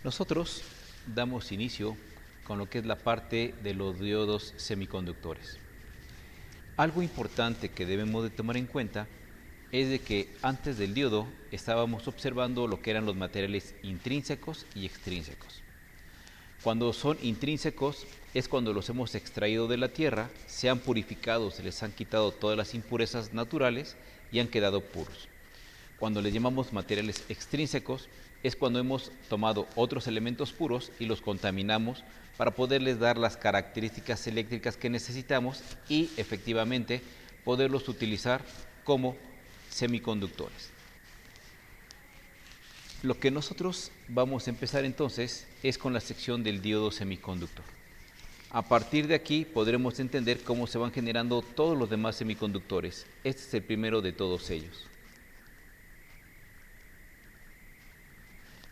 Nosotros damos inicio con lo que es la parte de los diodos semiconductores. Algo importante que debemos de tomar en cuenta es de que antes del diodo estábamos observando lo que eran los materiales intrínsecos y extrínsecos. Cuando son intrínsecos es cuando los hemos extraído de la tierra, se han purificado, se les han quitado todas las impurezas naturales y han quedado puros. Cuando les llamamos materiales extrínsecos es cuando hemos tomado otros elementos puros y los contaminamos para poderles dar las características eléctricas que necesitamos y efectivamente poderlos utilizar como semiconductores. Lo que nosotros vamos a empezar entonces es con la sección del diodo semiconductor. A partir de aquí podremos entender cómo se van generando todos los demás semiconductores. Este es el primero de todos ellos.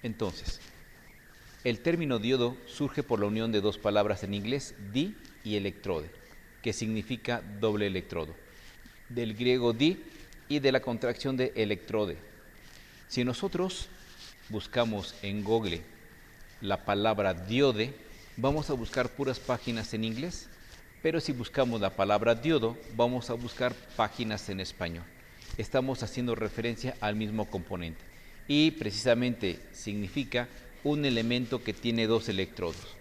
Entonces, el término diodo surge por la unión de dos palabras en inglés, di y electrode, que significa doble electrodo, del griego di y de la contracción de electrode. Si nosotros buscamos en Google la palabra diode, vamos a buscar puras páginas en inglés, pero si buscamos la palabra diodo, vamos a buscar páginas en español. Estamos haciendo referencia al mismo componente y precisamente significa un elemento que tiene dos electrodos.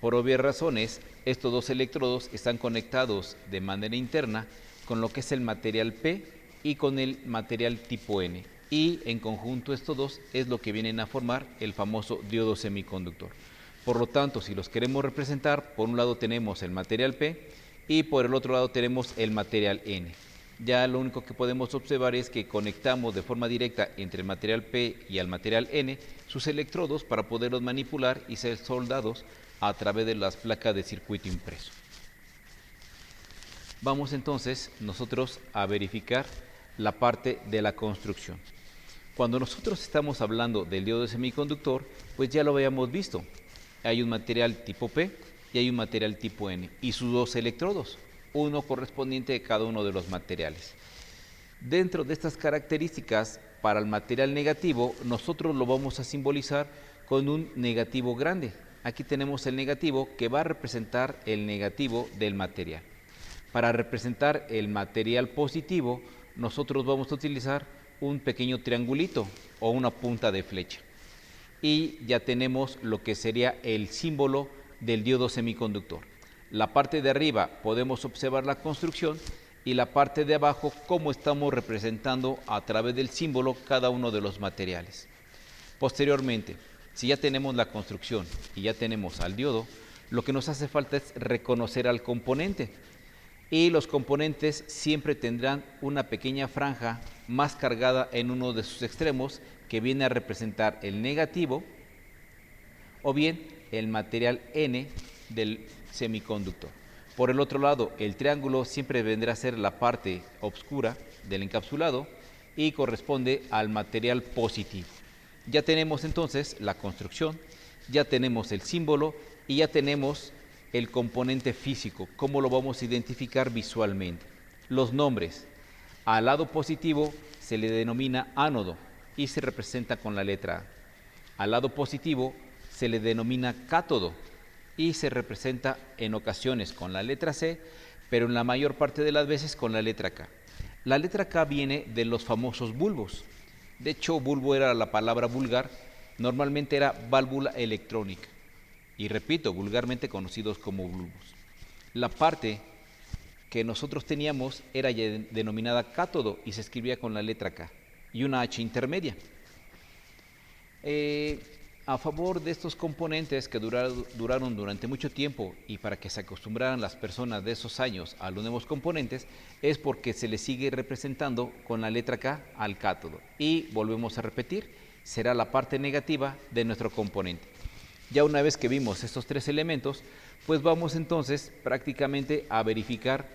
Por obvias razones, estos dos electrodos están conectados de manera interna con lo que es el material P y con el material tipo N. Y en conjunto estos dos es lo que vienen a formar el famoso diodo semiconductor. Por lo tanto, si los queremos representar, por un lado tenemos el material P y por el otro lado tenemos el material N. Ya lo único que podemos observar es que conectamos de forma directa entre el material P y el material N sus electrodos para poderlos manipular y ser soldados a través de las placas de circuito impreso. Vamos entonces nosotros a verificar la parte de la construcción. Cuando nosotros estamos hablando del diodo semiconductor, pues ya lo habíamos visto. Hay un material tipo P y hay un material tipo N y sus dos electrodos, uno correspondiente de cada uno de los materiales. Dentro de estas características, para el material negativo, nosotros lo vamos a simbolizar con un negativo grande. Aquí tenemos el negativo que va a representar el negativo del material. Para representar el material positivo, nosotros vamos a utilizar un pequeño triangulito o una punta de flecha. Y ya tenemos lo que sería el símbolo del diodo semiconductor. La parte de arriba podemos observar la construcción y la parte de abajo cómo estamos representando a través del símbolo cada uno de los materiales. Posteriormente, si ya tenemos la construcción y ya tenemos al diodo, lo que nos hace falta es reconocer al componente. Y los componentes siempre tendrán una pequeña franja más cargada en uno de sus extremos que viene a representar el negativo o bien el material N del semiconductor. Por el otro lado, el triángulo siempre vendrá a ser la parte oscura del encapsulado y corresponde al material positivo. Ya tenemos entonces la construcción, ya tenemos el símbolo y ya tenemos el componente físico, cómo lo vamos a identificar visualmente. Los nombres. Al lado positivo se le denomina ánodo y se representa con la letra A. Al lado positivo se le denomina cátodo y se representa en ocasiones con la letra C, pero en la mayor parte de las veces con la letra K. La letra K viene de los famosos bulbos. De hecho, bulbo era la palabra vulgar, normalmente era válvula electrónica. Y repito, vulgarmente conocidos como bulbos. La parte que nosotros teníamos era denominada cátodo y se escribía con la letra K y una H intermedia. A favor de estos componentes que duraron durante mucho tiempo y para que se acostumbraran las personas de esos años a los nuevos componentes, es porque se les sigue representando con la letra K al cátodo. Y volvemos a repetir, será la parte negativa de nuestro componente. Ya una vez que vimos estos tres elementos, pues vamos entonces prácticamente a verificar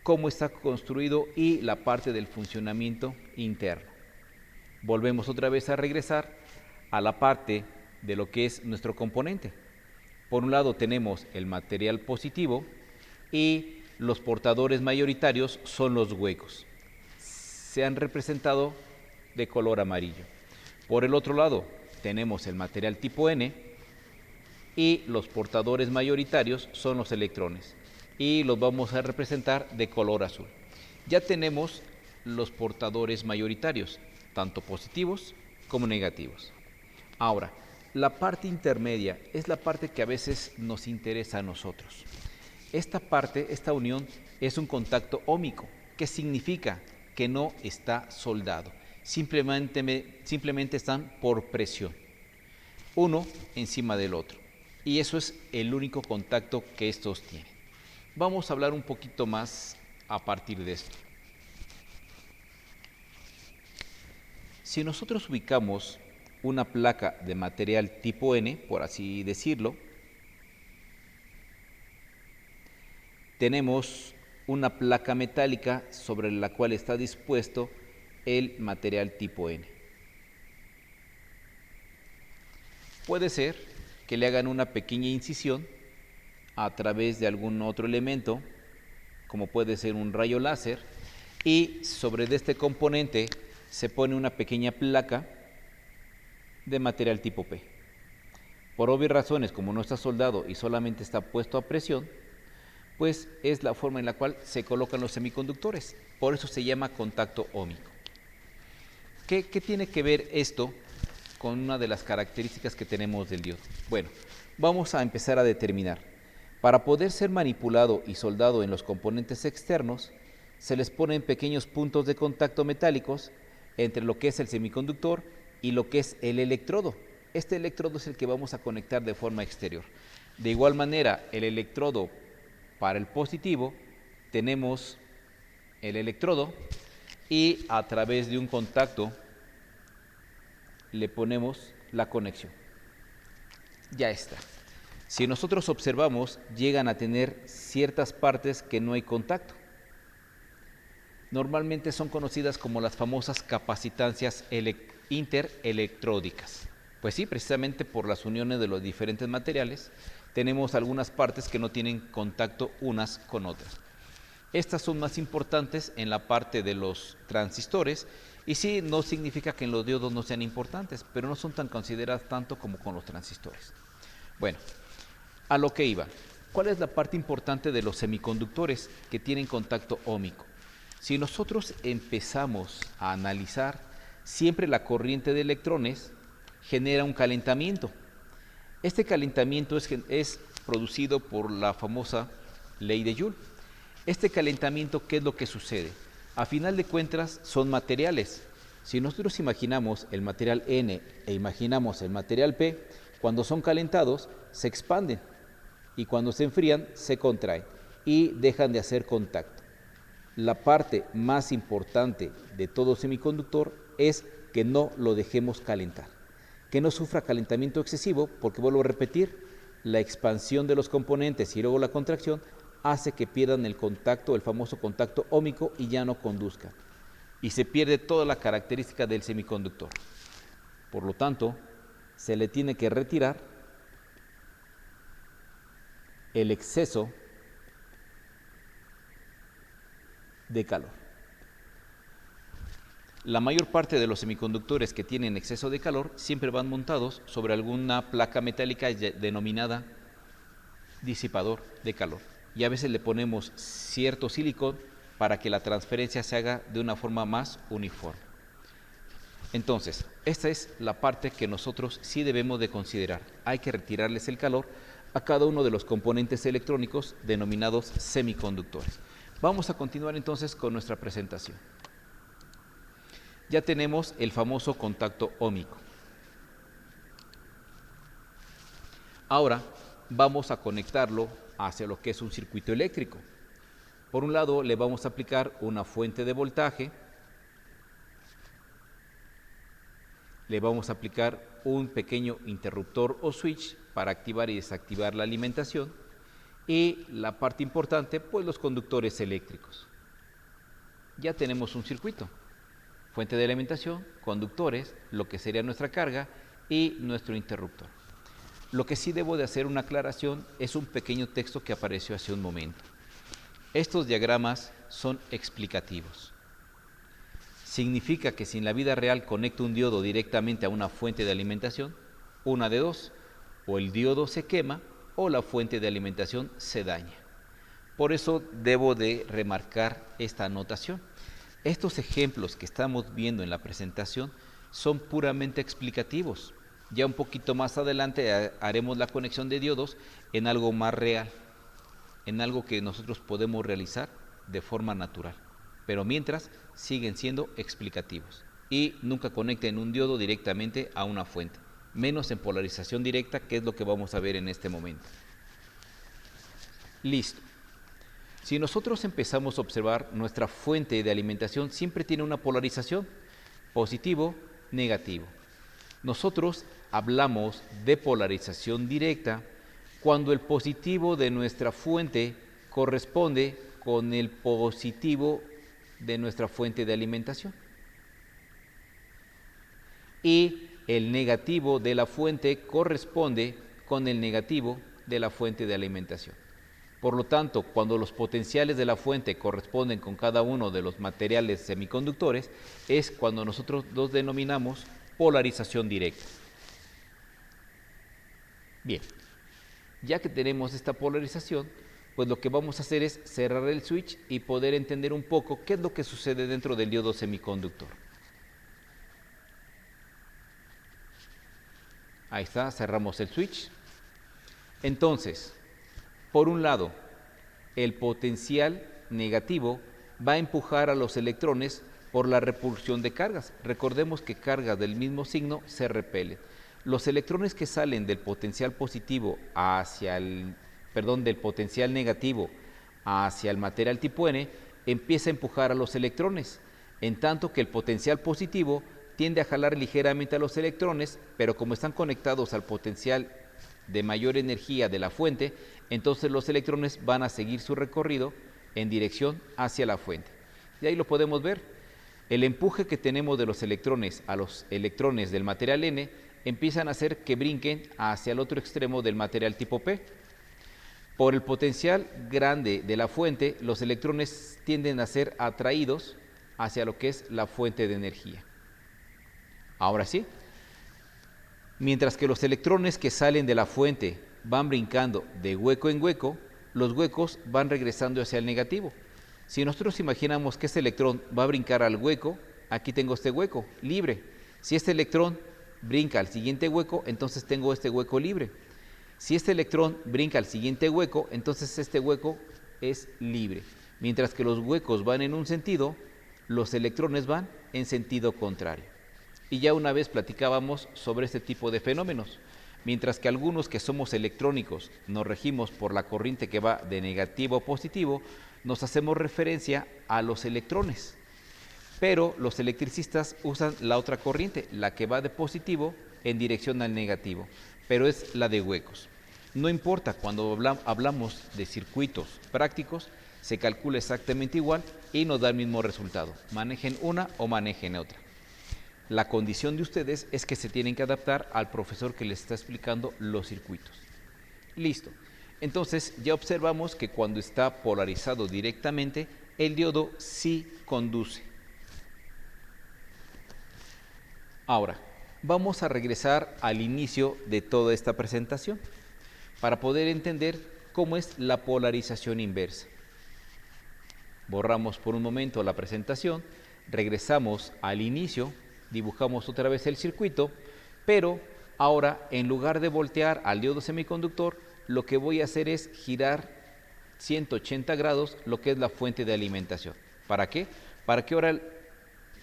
cómo está construido y la parte del funcionamiento interno. Volvemos otra vez a regresar a la parte de lo que es nuestro componente. Por un lado tenemos el material positivo y los portadores mayoritarios son los huecos. Se han representado de color amarillo. Por el otro lado, tenemos el material tipo N y los portadores mayoritarios son los electrones y los vamos a representar de color azul. Ya tenemos los portadores mayoritarios, tanto positivos como negativos. Ahora, la parte intermedia es la parte que a veces nos interesa a nosotros. Esta parte, esta unión, es un contacto óhmico, que significa que no está soldado. Simplemente están por presión, uno encima del otro. Y eso es el único contacto que estos tienen. Vamos a hablar un poquito más a partir de esto. Si nosotros ubicamos una placa de material tipo N, por así decirlo, tenemos una placa metálica sobre la cual está dispuesto el material tipo N. Puede ser que le hagan una pequeña incisión a través de algún otro elemento, como puede ser un rayo láser, y sobre este componente se pone una pequeña placa de material tipo P. Por obvias razones, como no está soldado y solamente está puesto a presión, pues es la forma en la cual se colocan los semiconductores. Por eso se llama contacto óhmico. ¿Qué tiene que ver esto con una de las características que tenemos del diodo? Bueno, vamos a empezar a determinar. Para poder ser manipulado y soldado en los componentes externos, se les ponen pequeños puntos de contacto metálicos entre lo que es el semiconductor y lo que es el electrodo. Este electrodo es el que vamos a conectar de forma exterior. De igual manera, el electrodo para el positivo, tenemos el electrodo y a través de un contacto le ponemos la conexión. Ya está. Si nosotros observamos, llegan a tener ciertas partes que no hay contacto. Normalmente son conocidas como las famosas capacitancias interelectródicas. Pues sí, precisamente por las uniones de los diferentes materiales, tenemos algunas partes que no tienen contacto unas con otras. Estas son más importantes en la parte de los transistores y sí, no significa que en los diodos no sean importantes, pero no son tan consideradas tanto como con los transistores. Bueno, a lo que iba. ¿Cuál es la parte importante de los semiconductores que tienen contacto óhmico? Si nosotros empezamos a analizar, siempre la corriente de electrones genera un calentamiento. Este calentamiento es producido por la famosa ley de Joule. Este calentamiento, ¿qué es lo que sucede? A final de cuentas, son materiales. Si nosotros imaginamos el material N e imaginamos el material P, cuando son calentados, se expanden y cuando se enfrían, se contraen y dejan de hacer contacto. La parte más importante de todo semiconductor es que no lo dejemos calentar, que no sufra calentamiento excesivo, porque vuelvo a repetir, la expansión de los componentes y luego la contracción hace que pierdan el contacto, el famoso contacto óhmico, y ya no conduzcan. Y se pierde toda la característica del semiconductor. Por lo tanto, se le tiene que retirar el exceso de calor. La mayor parte de los semiconductores que tienen exceso de calor siempre van montados sobre alguna placa metálica denominada disipador de calor. Y a veces le ponemos cierto silicón para que la transferencia se haga de una forma más uniforme. Entonces, esta es la parte que nosotros sí debemos de considerar. Hay que retirarles el calor a cada uno de los componentes electrónicos denominados semiconductores. Vamos a continuar entonces con nuestra presentación. Ya tenemos el famoso contacto óhmico. Ahora vamos a conectarlo hacia lo que es un circuito eléctrico. Por un lado le vamos a aplicar una fuente de voltaje, le vamos a aplicar un pequeño interruptor o switch para activar y desactivar la alimentación, y la parte importante, pues los conductores eléctricos. Ya tenemos un circuito, fuente de alimentación, conductores, lo que sería nuestra carga y nuestro interruptor. Lo que sí debo de hacer una aclaración es un pequeño texto que apareció hace un momento. Estos diagramas son explicativos. significa que si en la vida real conecto un diodo directamente a una fuente de alimentación, una de dos, o el diodo se quema o la fuente de alimentación se daña. Por eso debo de remarcar esta anotación. Estos ejemplos que estamos viendo en la presentación son puramente explicativos. Ya un poquito más adelante haremos la conexión de diodos en algo más real, en algo que nosotros podemos realizar de forma natural. Pero mientras siguen siendo explicativos. Y nunca conecten un diodo directamente a una fuente, menos en polarización directa, que es lo que vamos a ver en este momento. Listo. Si nosotros empezamos a observar, nuestra fuente de alimentación siempre tiene una polarización, positivo, negativo. Nosotros hablamos de polarización directa cuando el positivo de nuestra fuente corresponde con el positivo de nuestra fuente de alimentación. Y el negativo de la fuente corresponde con el negativo de la fuente de alimentación. Por lo tanto, cuando los potenciales de la fuente corresponden con cada uno de los materiales semiconductores, es cuando nosotros los denominamos polarización directa. Bien, ya que tenemos esta polarización, pues lo que vamos a hacer es cerrar el switch y poder entender un poco qué es lo que sucede dentro del diodo semiconductor. Ahí está, cerramos el switch. Entonces, por un lado, el potencial negativo va a empujar a los electrones por la repulsión de cargas. Recordemos que cargas del mismo signo se repelen. Los electrones que salen del potencial positivo del potencial negativo hacia el material tipo N, empieza a empujar a los electrones, en tanto que el potencial positivo tiende a jalar ligeramente a los electrones, pero como están conectados al potencial de mayor energía de la fuente, entonces los electrones van a seguir su recorrido en dirección hacia la fuente. Y ahí lo podemos ver. El empuje que tenemos de los electrones a los electrones del material N empiezan a hacer que brinquen hacia el otro extremo del material tipo P. Por el potencial grande de la fuente, los electrones tienden a ser atraídos hacia lo que es la fuente de energía. Ahora sí, mientras que los electrones que salen de la fuente van brincando de hueco en hueco, los huecos van regresando hacia el negativo. Si nosotros imaginamos que este electrón va a brincar al hueco, aquí tengo este hueco libre. Si este electrón brinca al siguiente hueco, entonces tengo este hueco libre. Si este electrón brinca al siguiente hueco, entonces este hueco es libre. Mientras que los huecos van en un sentido, los electrones van en sentido contrario. Y ya una vez platicábamos sobre este tipo de fenómenos. Mientras que algunos que somos electrónicos nos regimos por la corriente que va de negativo a positivo, nos hacemos referencia a los electrones. Pero los electricistas usan la otra corriente, la que va de positivo en dirección al negativo, pero es la de huecos. No importa, cuando hablamos de circuitos prácticos, se calcula exactamente igual y nos da el mismo resultado, manejen una o manejen otra. La condición de ustedes es que se tienen que adaptar al profesor que les está explicando los circuitos. Listo. Entonces ya observamos que cuando está polarizado directamente, el diodo sí conduce. Ahora, vamos a regresar al inicio de toda esta presentación para poder entender cómo es la polarización inversa. Borramos por un momento la presentación, regresamos al inicio, dibujamos otra vez el circuito, pero ahora en lugar de voltear al diodo semiconductor, lo que voy a hacer es girar 180 grados lo que es la fuente de alimentación. ¿Para qué? Para que ahora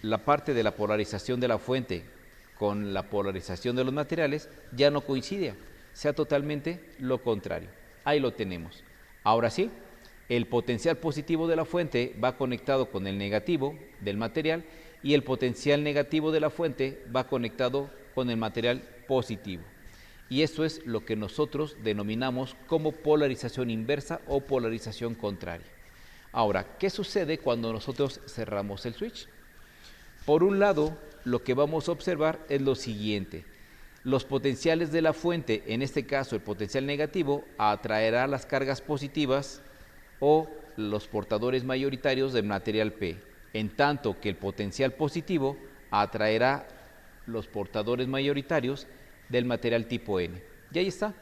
la parte de la polarización de la fuente con la polarización de los materiales ya no coincida, sea totalmente lo contrario. Ahí lo tenemos. Ahora sí, el potencial positivo de la fuente va conectado con el negativo del material y el potencial negativo de la fuente va conectado con el material positivo. Y eso es lo que nosotros denominamos como polarización inversa o polarización contraria. Ahora, ¿qué sucede cuando nosotros cerramos el switch? Por un lado, lo que vamos a observar es lo siguiente. Los potenciales de la fuente, en este caso el potencial negativo, atraerá las cargas positivas o los portadores mayoritarios del material P. en tanto que el potencial positivo atraerá los portadores mayoritarios del material tipo N. Y ahí está,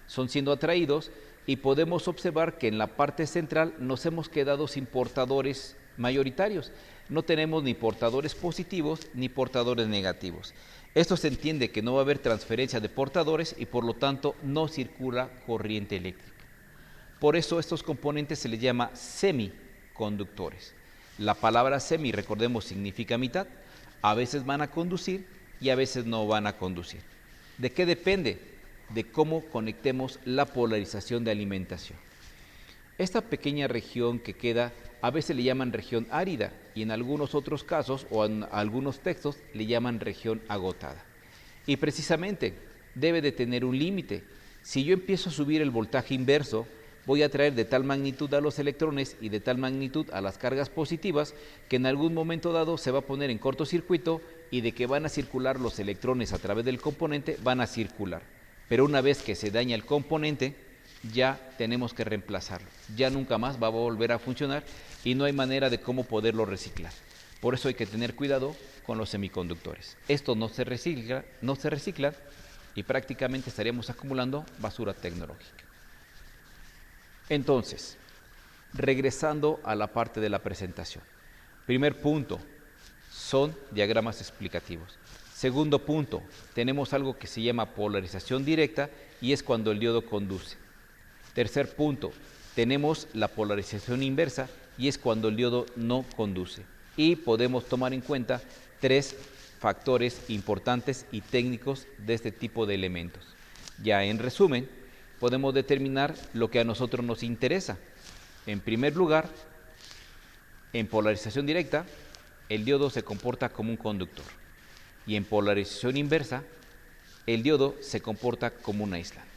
son siendo atraídos y podemos observar que en la parte central nos hemos quedado sin portadores mayoritarios. No tenemos ni portadores positivos ni portadores negativos. Esto se entiende que no va a haber transferencia de portadores y por lo tanto no circula corriente eléctrica. Por eso estos componentes se les llama semiconductores. La palabra semi, recordemos, significa mitad. A veces van a conducir y a veces no van a conducir. ¿De qué depende? De cómo conectemos la polarización de alimentación. Esta pequeña región que queda, a veces le llaman región árida y en algunos otros casos o en algunos textos le llaman región agotada. Y precisamente debe de tener un límite. Si yo empiezo a subir el voltaje inverso, voy a traer de tal magnitud a los electrones y de tal magnitud a las cargas positivas que en algún momento dado se va a poner en cortocircuito y de que van a circular los electrones a través del componente, van a circular. Pero una vez que se daña el componente, ya tenemos que reemplazarlo. Ya nunca más va a volver a funcionar y no hay manera de cómo poderlo reciclar. Por eso hay que tener cuidado con los semiconductores. Esto no se recicla y prácticamente estaríamos acumulando basura tecnológica. Entonces, regresando a la parte de la presentación. Primer punto, son diagramas explicativos. Segundo punto, tenemos algo que se llama polarización directa y es cuando el diodo conduce. Tercer punto, tenemos la polarización inversa y es cuando el diodo no conduce. Y podemos tomar en cuenta tres factores importantes y técnicos de este tipo de elementos. Ya en resumen, podemos determinar lo que a nosotros nos interesa. En primer lugar, en polarización directa, el diodo se comporta como un conductor. Y en polarización inversa, el diodo se comporta como un aislante.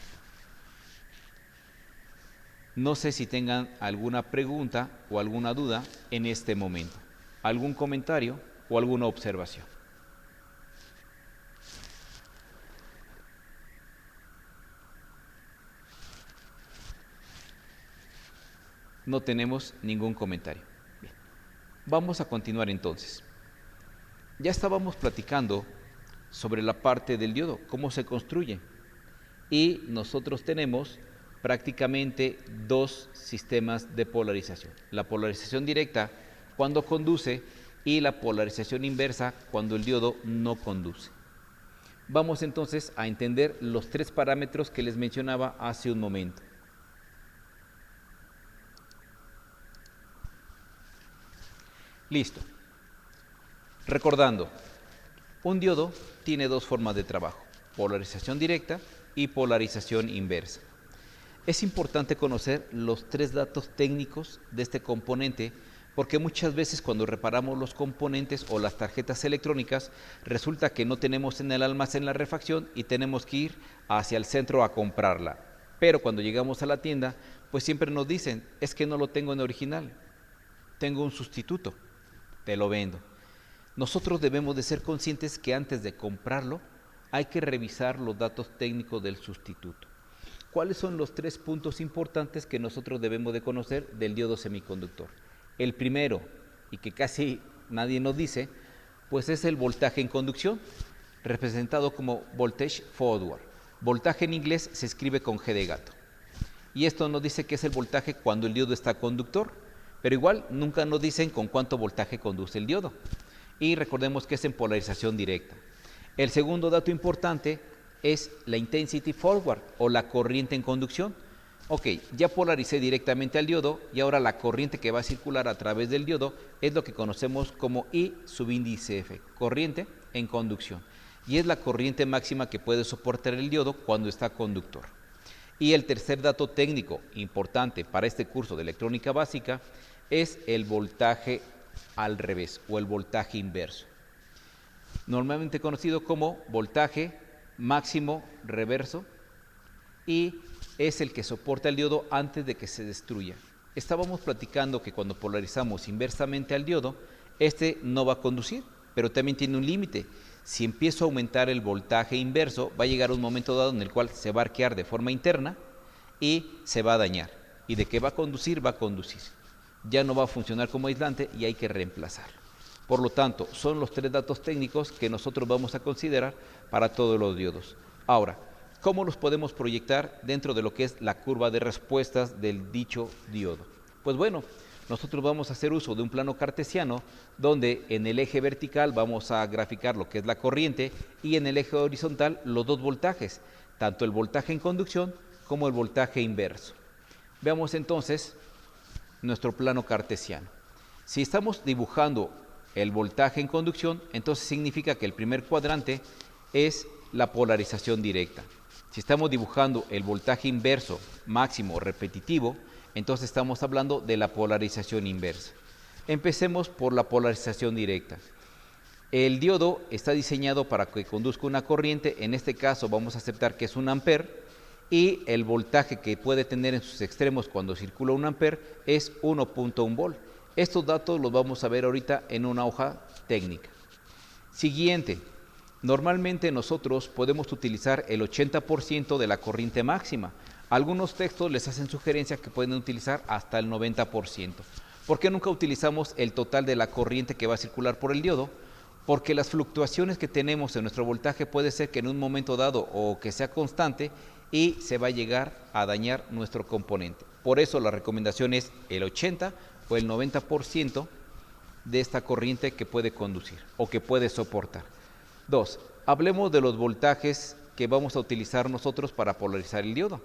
No sé si tengan alguna pregunta o alguna duda en este momento, algún comentario o alguna observación. No tenemos ningún comentario. Bien. Vamos a continuar entonces. Ya estábamos platicando sobre la parte del diodo, cómo se construye. Y nosotros tenemos prácticamente dos sistemas de polarización. La polarización directa cuando conduce y la polarización inversa cuando el diodo no conduce. Vamos entonces a entender los tres parámetros que les mencionaba hace un momento. Listo. Recordando, un diodo tiene dos formas de trabajo, polarización directa y polarización inversa. Es importante conocer los tres datos técnicos de este componente porque muchas veces cuando reparamos los componentes o las tarjetas electrónicas resulta que no tenemos en el almacén la refacción y tenemos que ir hacia el centro a comprarla. Pero cuando llegamos a la tienda, pues siempre nos dicen, es que no lo tengo en original, tengo un sustituto, te lo vendo. Nosotros debemos de ser conscientes que antes de comprarlo hay que revisar los datos técnicos del sustituto. ¿Cuáles son los tres puntos importantes que nosotros debemos de conocer del diodo semiconductor? El primero, y que casi nadie nos dice, pues es el voltaje en conducción, representado como voltage forward. Voltaje en inglés se escribe con G de gato. Y esto nos dice que es el voltaje cuando el diodo está conductor, pero igual nunca nos dicen con cuánto voltaje conduce el diodo. Y recordemos que es en polarización directa. El segundo dato importante es la intensity forward o la corriente en conducción. Ok, ya polaricé directamente al diodo y ahora la corriente que va a circular a través del diodo es lo que conocemos como I subíndice F, corriente en conducción. Y es la corriente máxima que puede soportar el diodo cuando está conductor. Y el tercer dato técnico importante para este curso de electrónica básica es el voltaje al revés o el voltaje inverso, normalmente conocido como voltaje máximo reverso y es el que soporta el diodo antes de que se destruya. Estábamos platicando que cuando polarizamos inversamente al diodo, este no va a conducir, pero también tiene un límite. Si empiezo a aumentar el voltaje inverso, va a llegar un momento dado en el cual se va a arquear de forma interna y se va a dañar. Y de que va a conducir, va a conducir. ya no va a funcionar como aislante y hay que reemplazarlo. Por lo tanto, son los 3 datos técnicos que nosotros vamos a considerar para todos los diodos. Ahora, ¿cómo los podemos proyectar dentro de lo que es la curva de respuestas del dicho diodo? Pues bueno, nosotros vamos a hacer uso de un plano cartesiano donde en el eje vertical vamos a graficar lo que es la corriente y en el eje horizontal los 2 voltajes, tanto el voltaje en conducción como el voltaje inverso. Veamos entonces nuestro plano cartesiano. Si estamos dibujando el voltaje en conducción, entonces significa que el primer cuadrante es la polarización directa. Si estamos dibujando el voltaje inverso máximo repetitivo, entonces estamos hablando de la polarización inversa. Empecemos por la polarización directa. El diodo está diseñado para que conduzca una corriente, en este caso vamos a aceptar que es 1 amper, y el voltaje que puede tener en sus extremos cuando circula 1 amper es 1.1 volt. Estos datos los vamos a ver ahorita en una hoja técnica. Siguiente, normalmente nosotros podemos utilizar el 80% de la corriente máxima. Algunos textos les hacen sugerencia que pueden utilizar hasta el 90%. ¿Por qué nunca utilizamos el total de la corriente que va a circular por el diodo? Porque las fluctuaciones que tenemos en nuestro voltaje puede ser que en un momento dado o que sea constante y se va a llegar a dañar nuestro componente. Por eso la recomendación es el 80 o el 90% de esta corriente que puede conducir o que puede soportar. 2. Hablemos de los voltajes que vamos a utilizar nosotros para polarizar el diodo.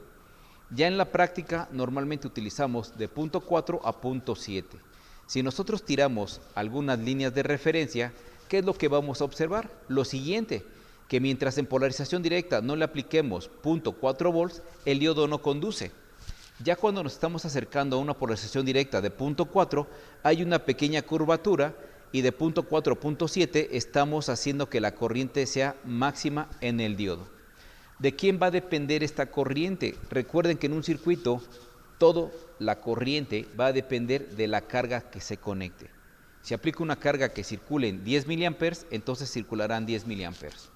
Ya en la práctica normalmente utilizamos de punto 4 a punto 7. Si nosotros tiramos algunas líneas de referencia, ¿qué es lo que vamos a observar? Lo siguiente, que mientras en polarización directa no le apliquemos punto 4 volts, el diodo no conduce. Ya cuando nos estamos acercando a una polarización directa de punto 4, hay una pequeña curvatura y de punto 4 a punto 7 estamos haciendo que la corriente sea máxima en el diodo. ¿De quién va a depender esta corriente? Recuerden que en un circuito toda la corriente va a depender de la carga que se conecte. Si aplico una carga que circule en 10 miliamperes, entonces circularán 10 miliamperes.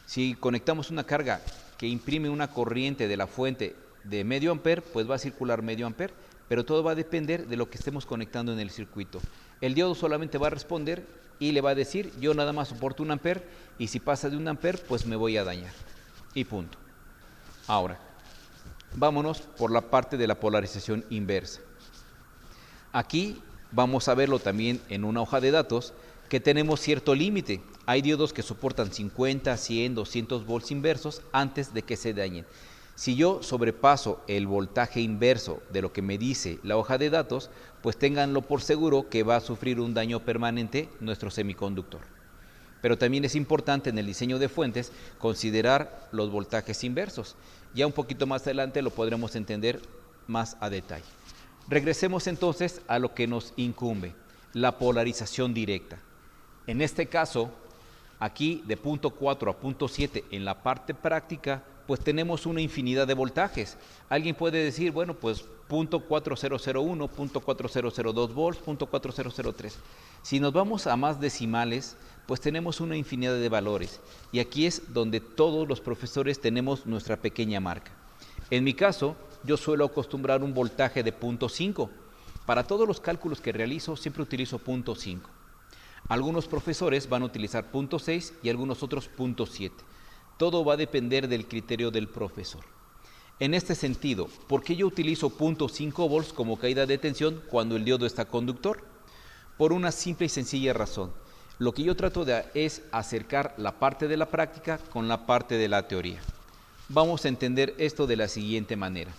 Si conectamos una carga que imprime una corriente de la fuente de medio amper, pues va a circular medio amper, pero todo va a depender de lo que estemos conectando en el circuito. El diodo solamente va a responder y le va a decir, yo nada más soporto 1 amper y si pasa de 1 amper, pues me voy a dañar. Y punto. Ahora, vámonos por la parte de la polarización inversa. Aquí vamos a verlo también en una hoja de datos que tenemos cierto límite. Hay diodos que soportan 50, 100, 200 volts inversos antes de que se dañen. Si yo sobrepaso el voltaje inverso de lo que me dice la hoja de datos, pues ténganlo por seguro que va a sufrir un daño permanente nuestro semiconductor. Pero también es importante en el diseño de fuentes considerar los voltajes inversos. Ya un poquito más adelante lo podremos entender más a detalle. Regresemos entonces a lo que nos incumbe, la polarización directa. En este caso, aquí de punto 4 a punto 7 en la parte práctica, pues tenemos una infinidad de voltajes. Alguien puede decir, bueno, pues punto 4001, punto 4002 volts, punto 4003. Si nos vamos a más decimales, pues tenemos una infinidad de valores. Y aquí es donde todos los profesores tenemos nuestra pequeña marca. En mi caso, yo suelo acostumbrar un voltaje de punto 5. Para todos los cálculos que realizo, siempre utilizo punto 5. Algunos profesores van a utilizar punto 6 y algunos otros punto 7. Todo va a depender del criterio del profesor. En este sentido, ¿por qué yo utilizo punto 5 volts como caída de tensión cuando el diodo está conductor? Por una simple y sencilla razón. Lo que yo trato de es acercar la parte de la práctica con la parte de la teoría. Vamos a entender esto de la siguiente manera.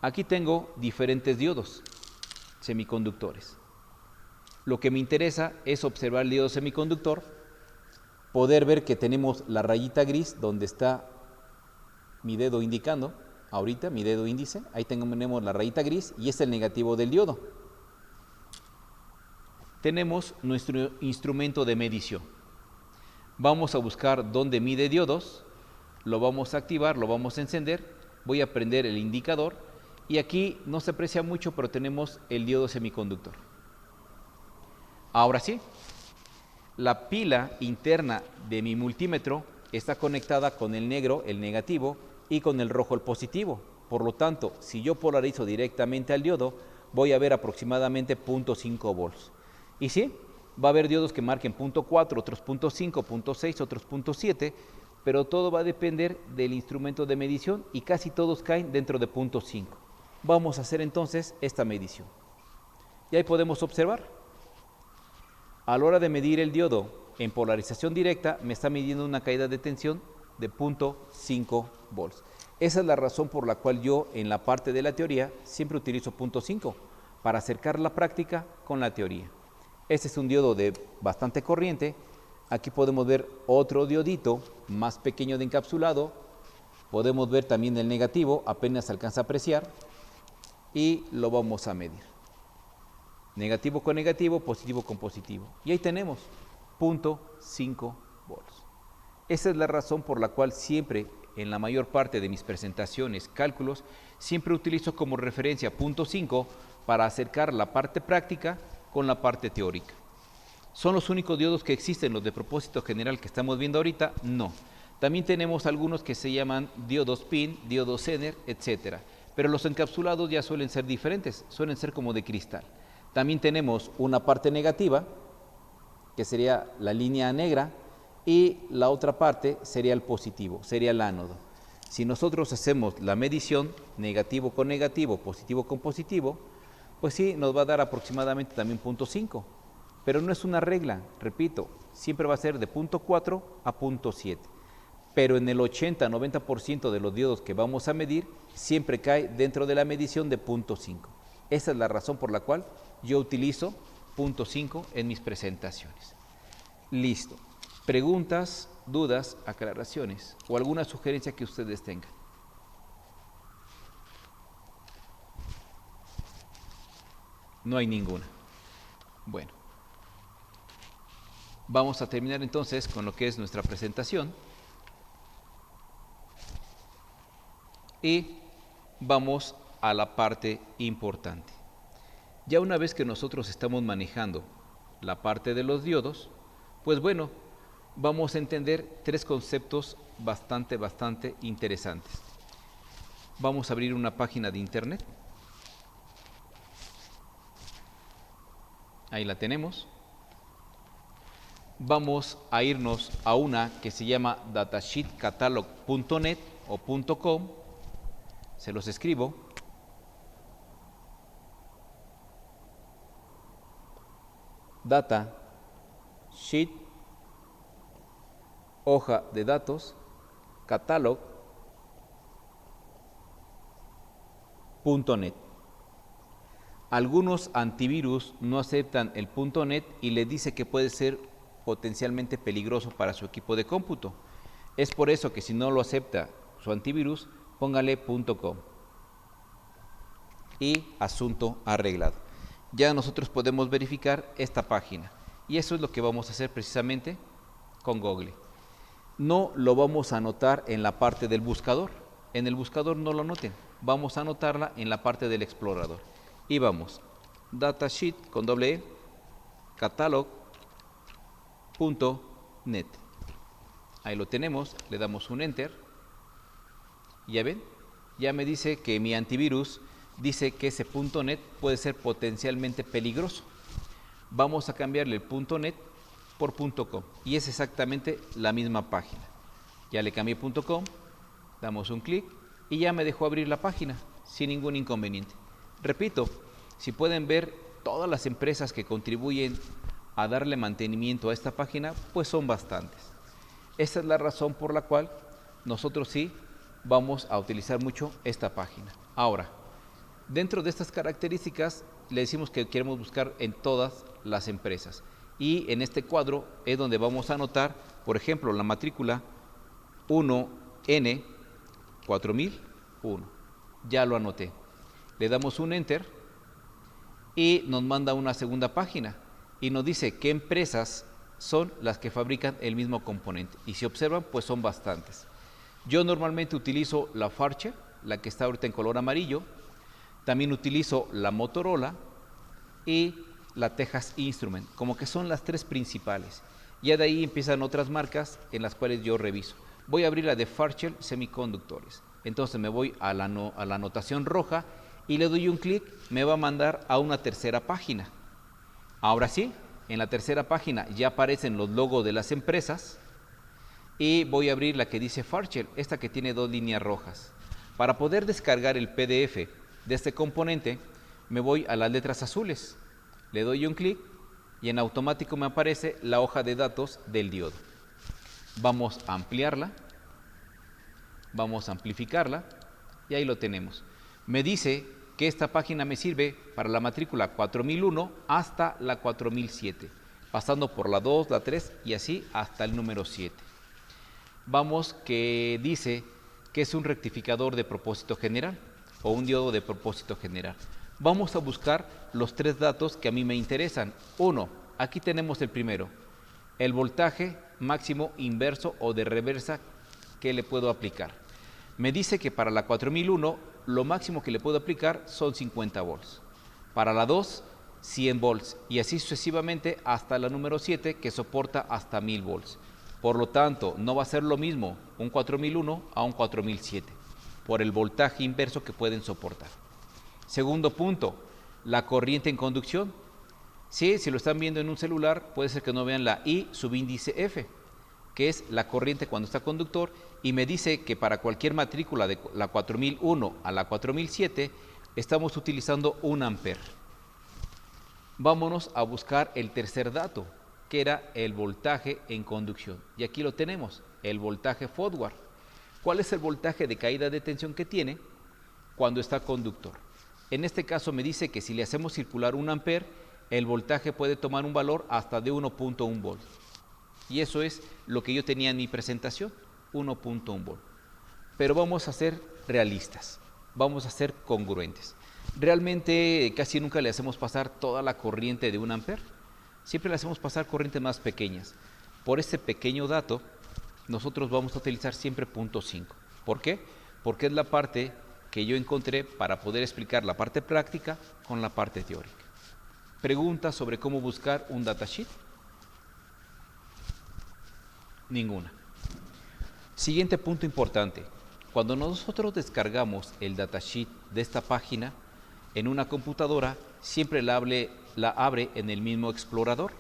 Aquí tengo diferentes diodos semiconductores. Lo que me interesa es observar el diodo semiconductor, poder ver que tenemos la rayita gris donde está mi dedo indicando, ahorita mi dedo índice, ahí tenemos la rayita gris y es el negativo del diodo. Tenemos nuestro instrumento de medición. Vamos a buscar dónde mide diodos, lo vamos a activar, lo vamos a encender, voy a prender el indicador y aquí no se aprecia mucho, pero tenemos el diodo semiconductor. Ahora sí, la pila interna de mi multímetro está conectada con el negro, el negativo, y con el rojo, el positivo. Por lo tanto, si yo polarizo directamente al diodo, voy a ver aproximadamente 0.5 volts. Y sí, va a haber diodos que marquen 0.4, otros 0.5, 0.6, otros 0.7, pero todo va a depender del instrumento de medición y casi todos caen dentro de 0.5. Vamos a hacer entonces esta medición. Y ahí podemos observar. A la hora de medir el diodo en polarización directa, me está midiendo una caída de tensión de 0.5 volts. Esa es la razón por la cual yo en la parte de la teoría siempre utilizo 0.5 para acercar la práctica con la teoría. Este es un diodo de bastante corriente. Aquí podemos ver otro diodito más pequeño de encapsulado. Podemos ver también el negativo, apenas se alcanza a apreciar. Y lo vamos a medir. Negativo con negativo, positivo con positivo. Y ahí tenemos 0.5 volts. Esa es la razón por la cual siempre, en la mayor parte de mis presentaciones, cálculos, siempre utilizo como referencia 0.5 para acercar la parte práctica con la parte teórica. ¿Son los únicos diodos que existen los de propósito general que estamos viendo ahorita? No. También tenemos algunos que se llaman diodos PIN, diodos Zener, etc. Pero los encapsulados ya suelen ser diferentes, suelen ser como de cristal. También tenemos una parte negativa, que sería la línea negra, y la otra parte sería el positivo, sería el ánodo. Si nosotros hacemos la medición negativo con negativo, positivo con positivo, pues sí, nos va a dar aproximadamente también 0.5. Pero no es una regla, repito, siempre va a ser de 0.4 a 0.7. Pero en el 80-90% de los diodos que vamos a medir, siempre cae dentro de la medición de 0.5. Esa es la razón por la cual yo utilizo 0.5 en mis presentaciones. Listo. Preguntas, dudas, aclaraciones o alguna sugerencia que ustedes tengan. No hay ninguna. Bueno, vamos a terminar entonces con lo que es nuestra presentación y vamos a la parte importante. Ya una vez que nosotros estamos manejando la parte de los diodos, pues bueno, vamos a entender tres conceptos bastante interesantes. Vamos a abrir una página de internet. Ahí la tenemos. Vamos a irnos a una que se llama datasheetcatalog.net o .com. Se los escribo. Datasheet, hoja de datos, catalog.net. Algunos antivirus no aceptan el .net y le dice que puede ser potencialmente peligroso para su equipo de cómputo. Es por eso que si no lo acepta su antivirus, póngale .com. Y asunto arreglado. Ya nosotros podemos verificar esta página. Y eso es lo que vamos a hacer precisamente con Google. No lo vamos a anotar en la parte del buscador. En el buscador no lo anoten. Vamos a anotarla en la parte del explorador. Y vamos, datasheet con doble E, catalog.net. Ahí lo tenemos, le damos un enter. Ya ven, ya me dice que mi antivirus dice que ese .net puede ser potencialmente peligroso. Vamos a cambiarle el .net por .com y es exactamente la misma página. Ya le cambié .com, damos un clic y ya me dejó abrir la página sin ningún inconveniente. Repito, si pueden ver todas las empresas que contribuyen a darle mantenimiento a esta página, pues son bastantes. Esta es la razón por la cual nosotros sí vamos a utilizar mucho esta página. Ahora, dentro de estas características, le decimos que queremos buscar en todas las empresas. Y en este cuadro es donde vamos a anotar, por ejemplo, la matrícula 1N4001. Ya lo anoté. Le damos un enter y nos manda una segunda página y nos dice qué empresas son las que fabrican el mismo componente. Y si observan, pues son bastantes. Yo normalmente utilizo la Fairchild, la que está ahorita en color amarillo. También utilizo la Motorola y la Texas Instrument, como que son las tres principales. Ya de ahí empiezan otras marcas en las cuales yo reviso. Voy a abrir la de Fairchild Semiconductores. Entonces me voy a la anotación roja y le doy un clic, me va a mandar a una tercera página. Ahora sí, en la tercera página ya aparecen los logos de las empresas y voy a abrir la que dice Farshell, esta que tiene 2 líneas rojas. Para poder descargar el PDF de este componente, me voy a las letras azules, le doy un clic y en automático me aparece la hoja de datos del diodo. Vamos a ampliarla, vamos a amplificarla y ahí lo tenemos. Me dice que esta página me sirve para la matrícula 4001 hasta la 4007, pasando por la 2, la 3 y así hasta el número 7. Vamos que dice que es un rectificador de propósito general o un diodo de propósito general. Vamos a buscar los 3 datos que a mí me interesan. Uno, aquí tenemos el primero, el voltaje máximo inverso o de reversa que le puedo aplicar. Me dice que para la 4001 lo máximo que le puedo aplicar son 50 volts. Para la 2, 100 volts y así sucesivamente hasta la número 7 que soporta hasta 1000 volts. Por lo tanto, no va a ser lo mismo un 4001 a un 4007 por el voltaje inverso que pueden soportar. Segundo punto, la corriente en conducción. Sí, si lo están viendo en un celular, puede ser que no vean la I subíndice F, que es la corriente cuando está conductor, y me dice que para cualquier matrícula de la 4001 a la 4007 estamos utilizando 1 ampere. Vámonos a buscar el tercer dato, que era el voltaje en conducción. Y aquí lo tenemos, el voltaje forward. ¿Cuál es el voltaje de caída de tensión que tiene cuando está conductor? En este caso me dice que si le hacemos circular 1 ampere, el voltaje puede tomar un valor hasta de 1.1 volt. Y eso es lo que yo tenía en mi presentación, 1.1 volt. Pero vamos a ser realistas, vamos a ser congruentes. Realmente casi nunca le hacemos pasar toda la corriente de 1 ampere. Siempre le hacemos pasar corrientes más pequeñas. Por este pequeño dato, nosotros vamos a utilizar siempre 0.5. ¿Por qué? Porque es la parte que yo encontré para poder explicar la parte práctica con la parte teórica. ¿Preguntas sobre cómo buscar un datasheet? Ninguna. Siguiente punto importante. Cuando nosotros descargamos el datasheet de esta página en una computadora, siempre la abre en el mismo explorador.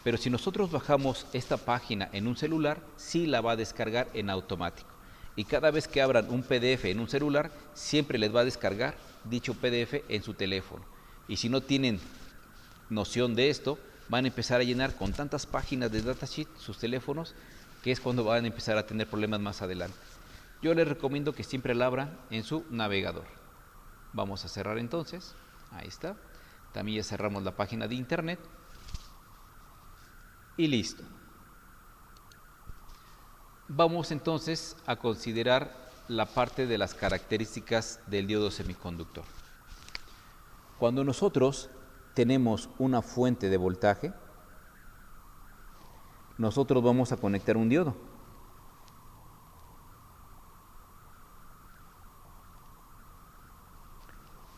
Pero si nosotros bajamos esta página en un celular, sí la va a descargar en automático. Y cada vez que abran un PDF en un celular, siempre les va a descargar dicho PDF en su teléfono. Y si no tienen noción de esto, van a empezar a llenar con tantas páginas de datasheet sus teléfonos, que es cuando van a empezar a tener problemas más adelante. Yo les recomiendo que siempre la abran en su navegador. Vamos a cerrar entonces. Ahí está. También ya cerramos la página de internet. Y listo. Vamos entonces a considerar la parte de las características del diodo semiconductor. Cuando nosotros tenemos una fuente de voltaje, nosotros vamos a conectar un diodo.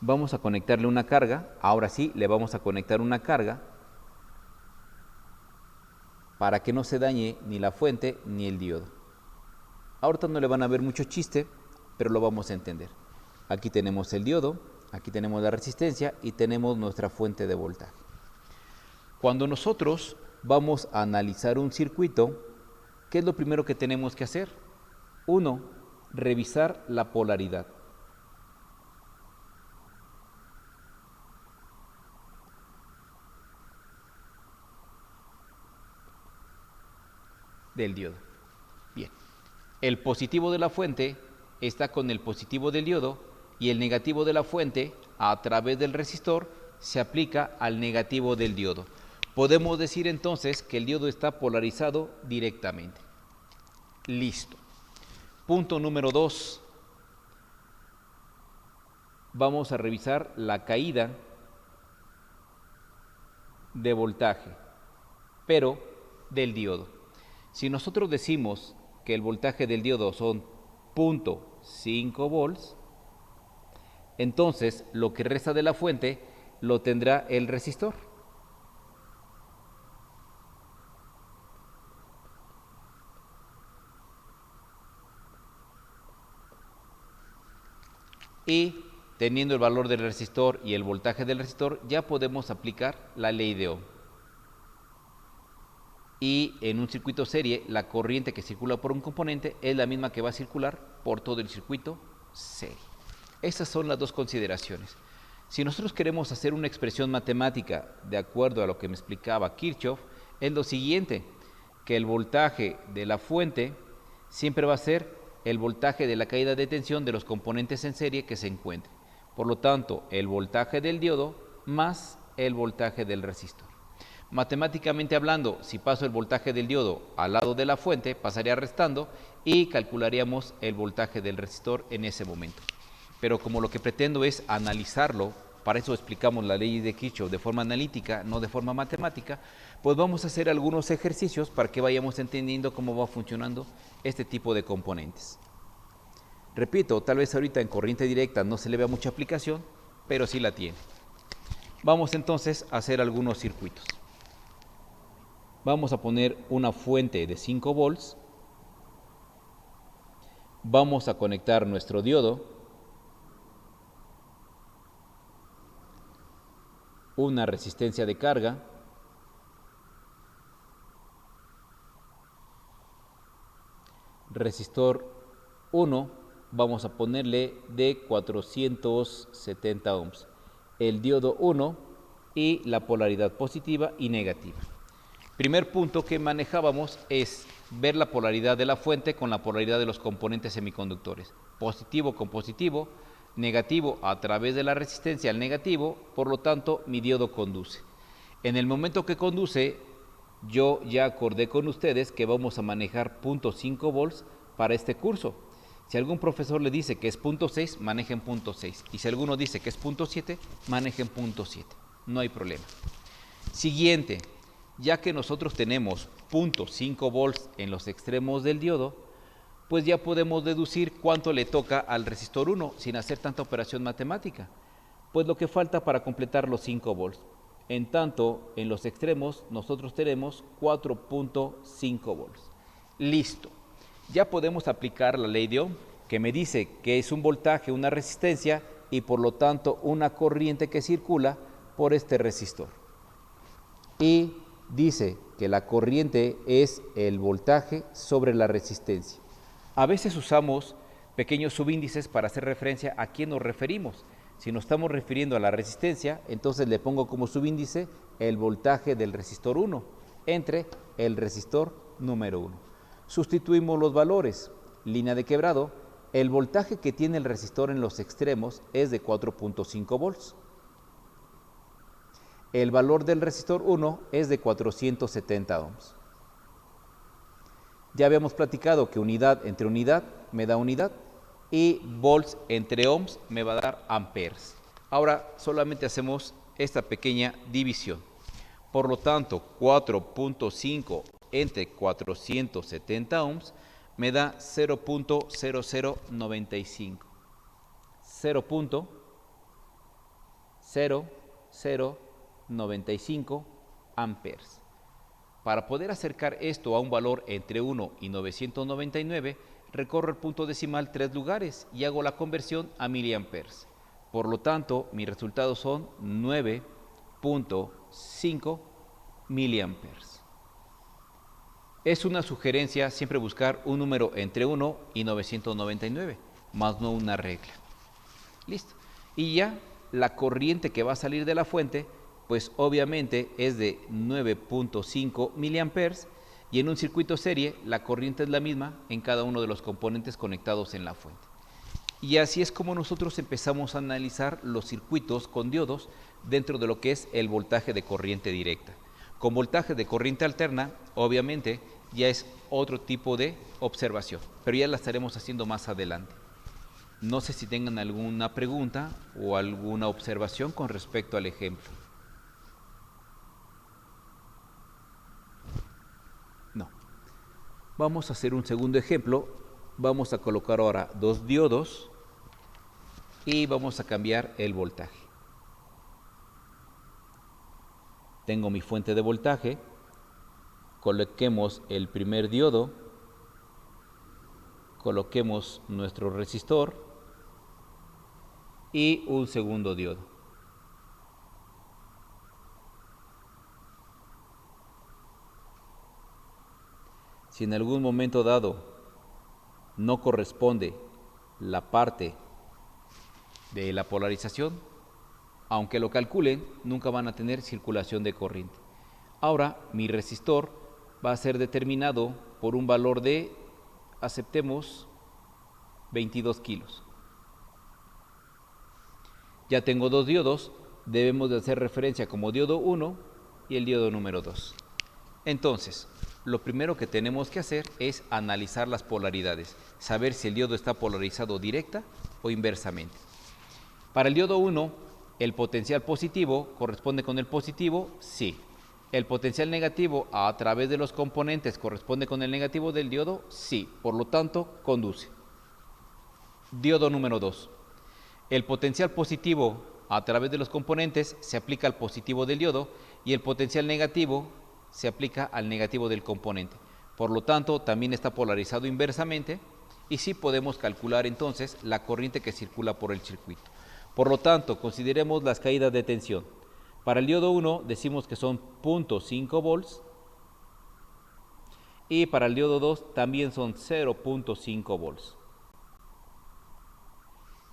Vamos a conectarle una carga, ahora sí le vamos a conectar una carga para que no se dañe ni la fuente ni el diodo. Ahorita no le van a ver mucho chiste, pero lo vamos a entender. Aquí tenemos el diodo, aquí tenemos la resistencia y tenemos nuestra fuente de voltaje. Cuando nosotros vamos a analizar un circuito, ¿qué es lo primero que tenemos que hacer? Uno, revisar la polaridad. Del diodo. Bien. El positivo de la fuente está con el positivo del diodo y el negativo de la fuente a través del resistor se aplica al negativo del diodo. Podemos decir entonces que el diodo está polarizado directamente. Listo. Punto número 2. Vamos a revisar la caída de voltaje, pero del diodo. Si nosotros decimos que el voltaje del diodo son 0.5 volts, entonces lo que resta de la fuente lo tendrá el resistor. Y teniendo el valor del resistor y el voltaje del resistor, ya podemos aplicar la ley de Ohm. Y en un circuito serie, la corriente que circula por un componente es la misma que va a circular por todo el circuito serie. Estas son las dos consideraciones. Si nosotros queremos hacer una expresión matemática de acuerdo a lo que me explicaba Kirchhoff, es lo siguiente, que el voltaje de la fuente siempre va a ser el voltaje de la caída de tensión de los componentes en serie que se encuentren. Por lo tanto, el voltaje del diodo más el voltaje del resistor. Matemáticamente hablando, si paso el voltaje del diodo al lado de la fuente, pasaría restando y calcularíamos el voltaje del resistor en ese momento. Pero como lo que pretendo es analizarlo, para eso explicamos la ley de Kirchhoff de forma analítica, no de forma matemática, pues vamos a hacer algunos ejercicios para que vayamos entendiendo cómo va funcionando este tipo de componentes. Repito, tal vez ahorita en corriente directa no se le vea mucha aplicación, pero sí la tiene. Vamos entonces a hacer algunos circuitos. Vamos a poner una fuente de 5 volts. Vamos a conectar nuestro diodo. Una resistencia de carga. Resistor 1, vamos a ponerle de 470 ohms. El diodo 1 y la polaridad positiva y negativa. Primer punto que manejábamos es ver la polaridad de la fuente con la polaridad de los componentes semiconductores. Positivo con positivo, negativo a través de la resistencia al negativo, por lo tanto mi diodo conduce. En el momento que conduce, yo ya acordé con ustedes que vamos a manejar 0.5 volts para este curso. Si algún profesor le dice que es 0.6, manejen 0.6. Y si alguno dice que es 0.7, manejen 0.7. No hay problema. Siguiente, ya que nosotros tenemos 0.5 volts en los extremos del diodo, pues ya podemos deducir cuánto le toca al resistor 1 sin hacer tanta operación matemática. Pues lo que falta para completar los 5 volts. En tanto, en los extremos nosotros tenemos 4.5 volts. Listo. Ya podemos aplicar la ley de Ohm, que me dice que es un voltaje, una resistencia y por lo tanto una corriente que circula por este resistor. Y dice que la corriente es el voltaje sobre la resistencia. A veces usamos pequeños subíndices para hacer referencia a quién nos referimos. Si nos estamos refiriendo a la resistencia, entonces le pongo como subíndice el voltaje del resistor 1 entre el resistor número 1. Sustituimos los valores. Línea de quebrado, el voltaje que tiene el resistor en los extremos es de 4.5 volts. El valor del resistor 1 es de 470 ohms. Ya habíamos platicado que unidad entre unidad me da unidad y volts entre ohms me va a dar amperes. Ahora solamente hacemos esta pequeña división. Por lo tanto, 4.5 entre 470 ohms me da 0.0095. 0.0095 amperes. Para poder acercar esto a un valor entre 1 y 999, recorro el punto decimal 3 lugares y hago la conversión a miliamperes. Por lo tanto, mis resultados son 9.5 miliamperes. Es una sugerencia siempre buscar un número entre 1 y 999, más no una regla. Listo. Y ya la corriente que va a salir de la fuente, pues obviamente es de 9.5 miliamperes y en un circuito serie la corriente es la misma en cada uno de los componentes conectados en la fuente. Y así es como nosotros empezamos a analizar los circuitos con diodos dentro de lo que es el voltaje de corriente directa. Con voltaje de corriente alterna, obviamente, ya es otro tipo de observación, pero ya la estaremos haciendo más adelante. No sé si tengan alguna pregunta o alguna observación con respecto al ejemplo. No. Vamos a hacer un segundo ejemplo. Vamos a colocar ahora dos diodos y vamos a cambiar el voltaje. Tengo mi fuente de voltaje. Coloquemos el primer diodo. Coloquemos nuestro resistor y un segundo diodo. Si en algún momento dado no corresponde la parte de la polarización, aunque lo calculen, nunca van a tener circulación de corriente. Ahora, mi resistor va a ser determinado por un valor de, aceptemos, 22 kilos. Ya tengo dos diodos, debemos de hacer referencia como diodo 1 y el diodo número 2. Entonces, lo primero que tenemos que hacer es analizar las polaridades, saber si el diodo está polarizado directa o inversamente. Para el diodo 1, el potencial positivo corresponde con el positivo, sí. El potencial negativo a través de los componentes corresponde con el negativo del diodo, sí. Por lo tanto, conduce. Diodo número 2. El potencial positivo a través de los componentes se aplica al positivo del diodo y el potencial negativo se aplica al negativo del componente. Por lo tanto, también está polarizado inversamente y sí podemos calcular entonces la corriente que circula por el circuito. Por lo tanto, consideremos las caídas de tensión. Para el diodo 1 decimos que son 0.5 volts y para el diodo 2 también son 0.5 volts.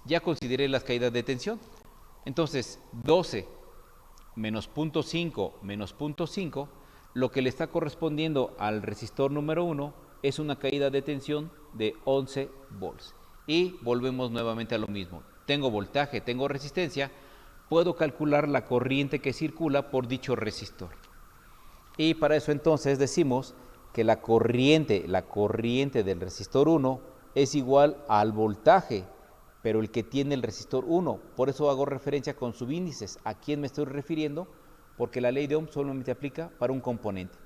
Ya consideré las caídas de tensión. Entonces, 12 menos 0.5 menos 0.5, lo que le está correspondiendo al resistor número 1 es una caída de tensión de 11 volts. Y volvemos nuevamente a lo mismo. Tengo voltaje, tengo resistencia, puedo calcular la corriente que circula por dicho resistor. Y para eso entonces decimos que la corriente del resistor 1 es igual al voltaje, pero el que tiene el resistor 1. Por eso hago referencia con subíndices. ¿A quién me estoy refiriendo? Porque la ley de Ohm solamente aplica para un componente.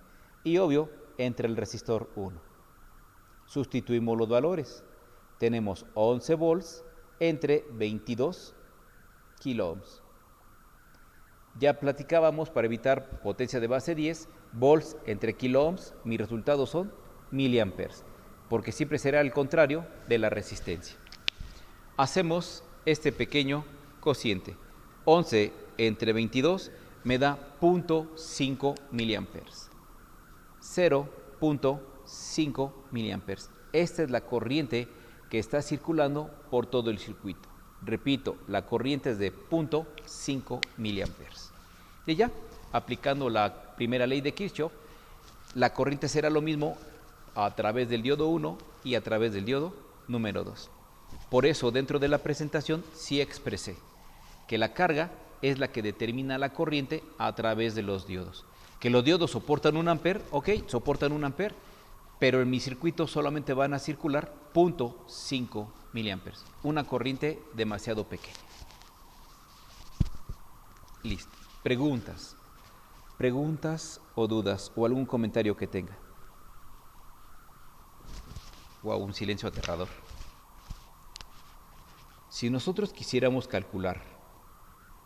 Y obvio, entre el resistor 1. Sustituimos los valores. Tenemos 11 volts entre 22 kiloohms. Ya platicábamos, para evitar potencia de base 10, volts entre kiloohms, mis resultados son miliamperes, porque siempre será el contrario de la resistencia. Hacemos este pequeño cociente. 11 entre 22 me da 0.5 miliamperes. 0.5 miliamperes. Esta es la corriente que está circulando por todo el circuito. Repito, la corriente es de 0.5 miliamperes. Y ya, aplicando la primera ley de Kirchhoff, la corriente será lo mismo a través del diodo 1 y a través del diodo número 2. Por eso, dentro de la presentación, sí expresé que la carga es la que determina la corriente a través de los diodos. Que los diodos soportan 1 ampere, ok, soportan 1 ampere, pero en mi circuito solamente van a circular 0.5 miliamperes. Una corriente demasiado pequeña. Listo. Preguntas. ¿Preguntas o dudas o algún comentario que tenga? Wow, un silencio aterrador. Si nosotros quisiéramos calcular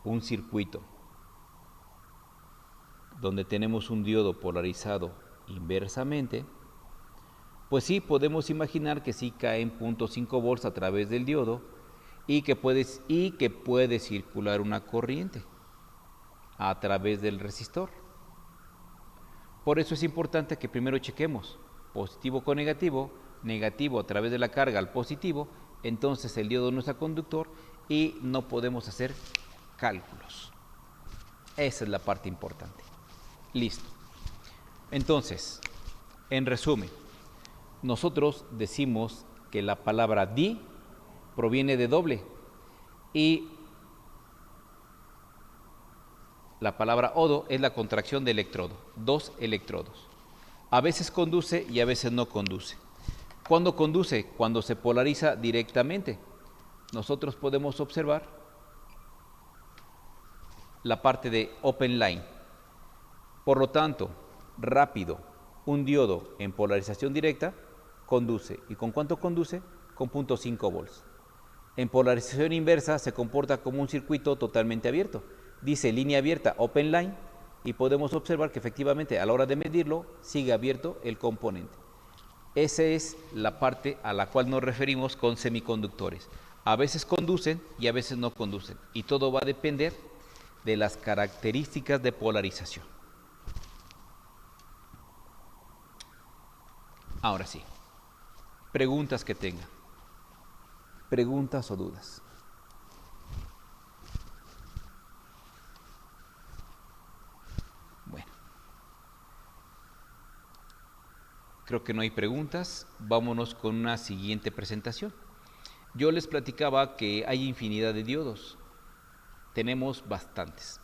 un circuito donde tenemos un diodo polarizado inversamente, pues sí podemos imaginar que sí caen 0.5 volts a través del diodo y que puede circular una corriente a través del resistor. Por eso es importante que primero chequemos positivo con negativo, negativo a través de la carga al positivo, entonces el diodo no está conductor y no podemos hacer cálculos. Esa es la parte importante. Listo. Entonces, en resumen, nosotros decimos que la palabra di proviene de doble y la palabra odo es la contracción de electrodo, dos electrodos. A veces conduce y a veces no conduce. ¿Cuándo conduce? Cuando se polariza directamente. Nosotros podemos observar la parte de open line. Por lo tanto, rápido, un diodo en polarización directa conduce. ¿Y con cuánto conduce? Con 0.5 volts. En polarización inversa se comporta como un circuito totalmente abierto. Dice línea abierta, open line, y podemos observar que efectivamente a la hora de medirlo sigue abierto el componente. Esa es la parte a la cual nos referimos con semiconductores. A veces conducen y a veces no conducen. Y todo va a depender de las características de polarización. Ahora sí, preguntas que tengan. Preguntas o dudas. Bueno, creo que no hay preguntas. Vámonos con una siguiente presentación. Yo les platicaba que hay infinidad de diodos. Tenemos bastantes.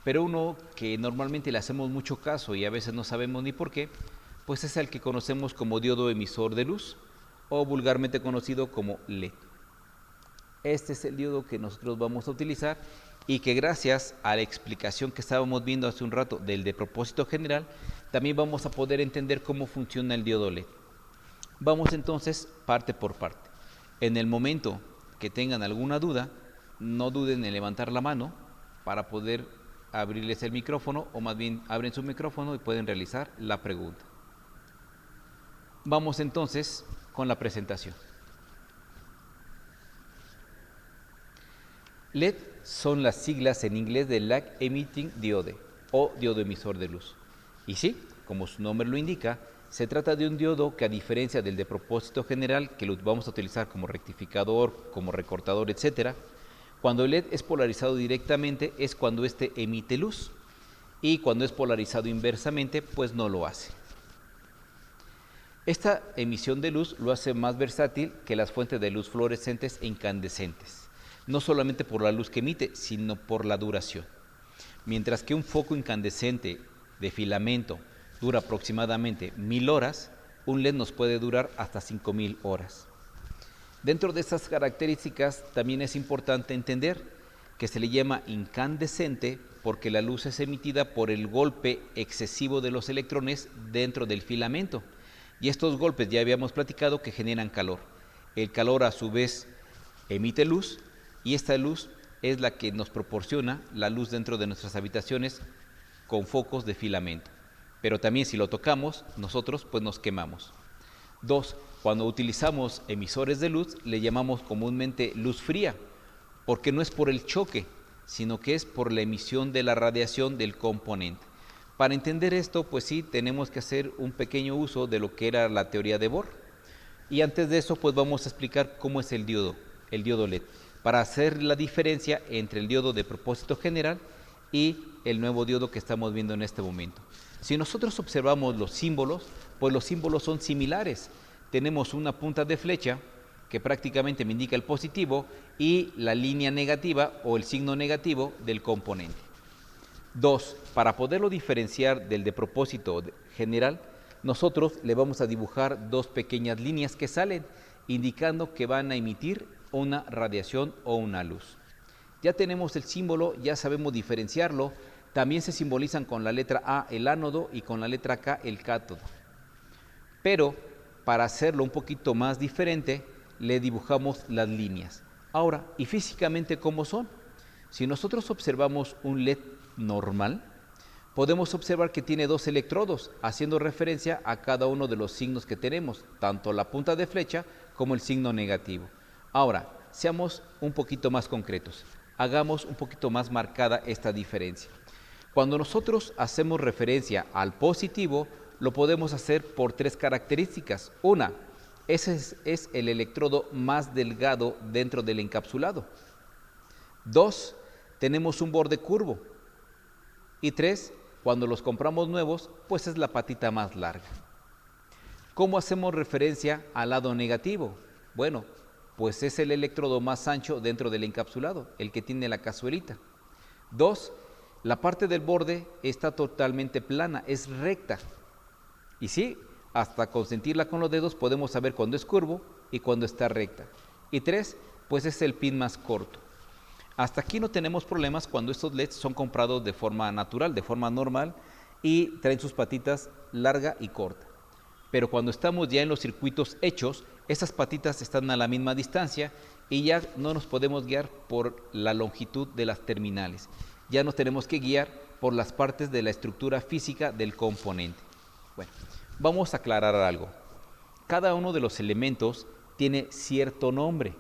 Pero uno que normalmente le hacemos mucho caso y a veces no sabemos ni por qué, pues es el que conocemos como diodo emisor de luz o vulgarmente conocido como LED. Este es el diodo que nosotros vamos a utilizar y que gracias a la explicación que estábamos viendo hace un rato del de propósito general, también vamos a poder entender cómo funciona el diodo LED. Vamos entonces parte por parte. En el momento que tengan alguna duda, no duden en levantar la mano para poder abrirles el micrófono, o más bien abren su micrófono y pueden realizar la pregunta. Vamos entonces con la presentación. LED son las siglas en inglés de Light Emitting Diode o diodo emisor de luz. Y sí, como su nombre lo indica, se trata de un diodo que, a diferencia del de propósito general, que lo vamos a utilizar como rectificador, como recortador, etc., cuando el LED es polarizado directamente es cuando éste emite luz, y cuando es polarizado inversamente, pues no lo hace. Esta emisión de luz lo hace más versátil que las fuentes de luz fluorescentes e incandescentes, no solamente por la luz que emite, sino por la duración. Mientras que un foco incandescente de filamento dura aproximadamente 1000 horas, un LED nos puede durar hasta 5000 horas. Dentro de estas características también es importante entender que se le llama incandescente porque la luz es emitida por el golpe excesivo de los electrones dentro del filamento. Y estos golpes ya habíamos platicado que generan calor. El calor a su vez emite luz y esta luz es la que nos proporciona la luz dentro de nuestras habitaciones con focos de filamento. Pero también si lo tocamos, nosotros pues nos quemamos. 2. Cuando utilizamos emisores de luz, le llamamos comúnmente luz fría, porque no es por el choque, sino que es por la emisión de la radiación del componente. Para entender esto, pues sí, tenemos que hacer un pequeño uso de lo que era la teoría de Bohr. Y antes de eso, pues vamos a explicar cómo es el diodo LED, para hacer la diferencia entre el diodo de propósito general y el nuevo diodo que estamos viendo en este momento. Si nosotros observamos los símbolos, pues los símbolos son similares. Tenemos una punta de flecha que prácticamente me indica el positivo y la línea negativa o el signo negativo del componente. 2. Para poderlo diferenciar del de propósito general, nosotros le vamos a dibujar dos pequeñas líneas que salen, indicando que van a emitir una radiación o una luz. Ya tenemos el símbolo, ya sabemos diferenciarlo. También se simbolizan con la letra A el ánodo y con la letra K el cátodo. Pero para hacerlo un poquito más diferente, le dibujamos las líneas. Ahora, ¿y físicamente cómo son? Si nosotros observamos un LED normal, podemos observar que tiene dos electrodos, haciendo referencia a cada uno de los signos que tenemos, tanto la punta de flecha como el signo negativo. Ahora, seamos un poquito más concretos, hagamos un poquito más marcada esta diferencia. Cuando nosotros hacemos referencia al positivo, lo podemos hacer por tres características. Una, ese es el electrodo más delgado dentro del encapsulado. 2, tenemos un borde curvo. Y 3, cuando los compramos nuevos, pues es la patita más larga. ¿Cómo hacemos referencia al lado negativo? Bueno, pues es el electrodo más ancho dentro del encapsulado, el que tiene la cazuelita. 2, la parte del borde está totalmente plana, es recta. Y sí, hasta con sentirla con los dedos podemos saber cuándo es curvo y cuándo está recta. Y 3, pues es el pin más corto. Hasta aquí no tenemos problemas cuando estos LEDs son comprados de forma natural, de forma normal, y traen sus patitas larga y corta. Pero cuando estamos ya en los circuitos hechos, esas patitas están a la misma distancia y ya no nos podemos guiar por la longitud de las terminales. Ya nos tenemos que guiar por las partes de la estructura física del componente. Bueno, vamos a aclarar algo. Cada uno de los elementos tiene cierto nombre.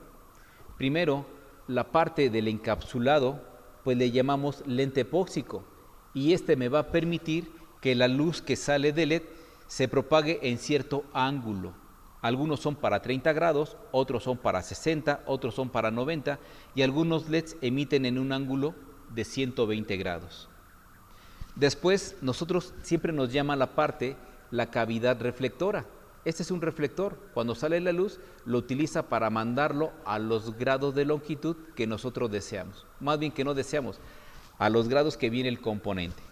Primero, la parte del encapsulado, pues le llamamos lente epóxico, y este me va a permitir que la luz que sale del LED se propague en cierto ángulo. Algunos son para 30 grados, otros son para 60, otros son para 90 y algunos LEDs emiten en un ángulo de 120 grados. Después, nosotros siempre nos llama la parte la cavidad reflectora. Este es un reflector. Cuando sale la luz, lo utiliza para mandarlo a los grados de longitud que nosotros deseamos. Más bien que no deseamos, a los grados que viene el componente.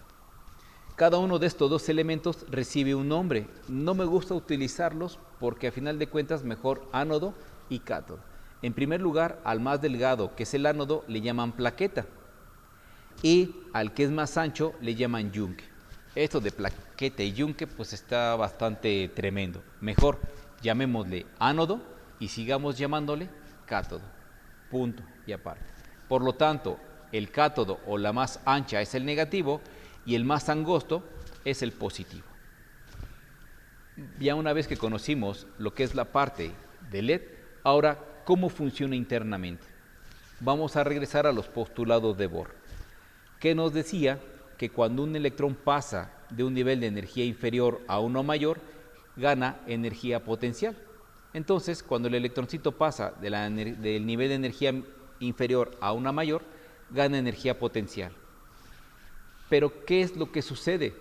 Cada uno de estos dos elementos recibe un nombre. No me gusta utilizarlos porque a final de cuentas mejor ánodo y cátodo. En primer lugar, al más delgado, que es el ánodo, le llaman plaqueta. Y al que es más ancho le llaman yunque. Esto de plaqueta y yunque pues está bastante tremendo. Mejor llamémosle ánodo y sigamos llamándole cátodo. Punto y aparte. Por lo tanto, el cátodo o la más ancha es el negativo y el más angosto es el positivo. Ya una vez que conocimos lo que es la parte del LED, ahora, ¿cómo funciona internamente? Vamos a regresar a los postulados de Bohr, que nos decía que cuando un electrón pasa de un nivel de energía inferior a uno mayor, gana energía potencial. Entonces, cuando el electroncito pasa del nivel de energía inferior a una mayor, gana energía potencial. Pero, ¿qué es lo que sucede?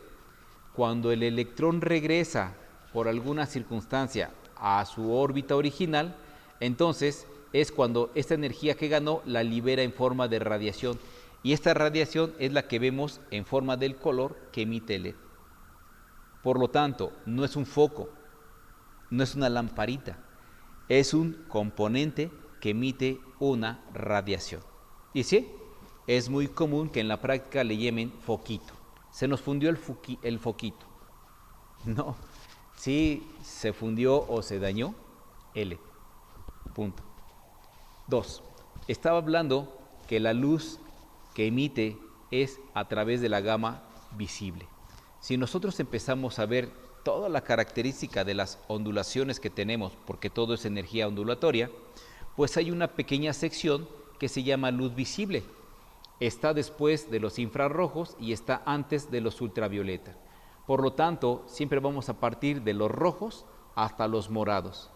Cuando el electrón regresa por alguna circunstancia a su órbita original, entonces es cuando esta energía que ganó la libera en forma de radiación. Y esta radiación es la que vemos en forma del color que emite el LED. Por lo tanto, no es un foco, no es una lamparita, es un componente que emite una radiación. Y sí, es muy común que en la práctica le llamen foquito. Se nos fundió el foquito. No, sí se fundió o se dañó el LED. Punto. 2. Estaba hablando que la luz que emite es a través de la gama visible. Si nosotros empezamos a ver toda la característica de las ondulaciones que tenemos, porque todo es energía ondulatoria, pues hay una pequeña sección que se llama luz visible. Está después de los infrarrojos y está antes de los ultravioleta. Por lo tanto, siempre vamos a partir de los rojos hasta los morados.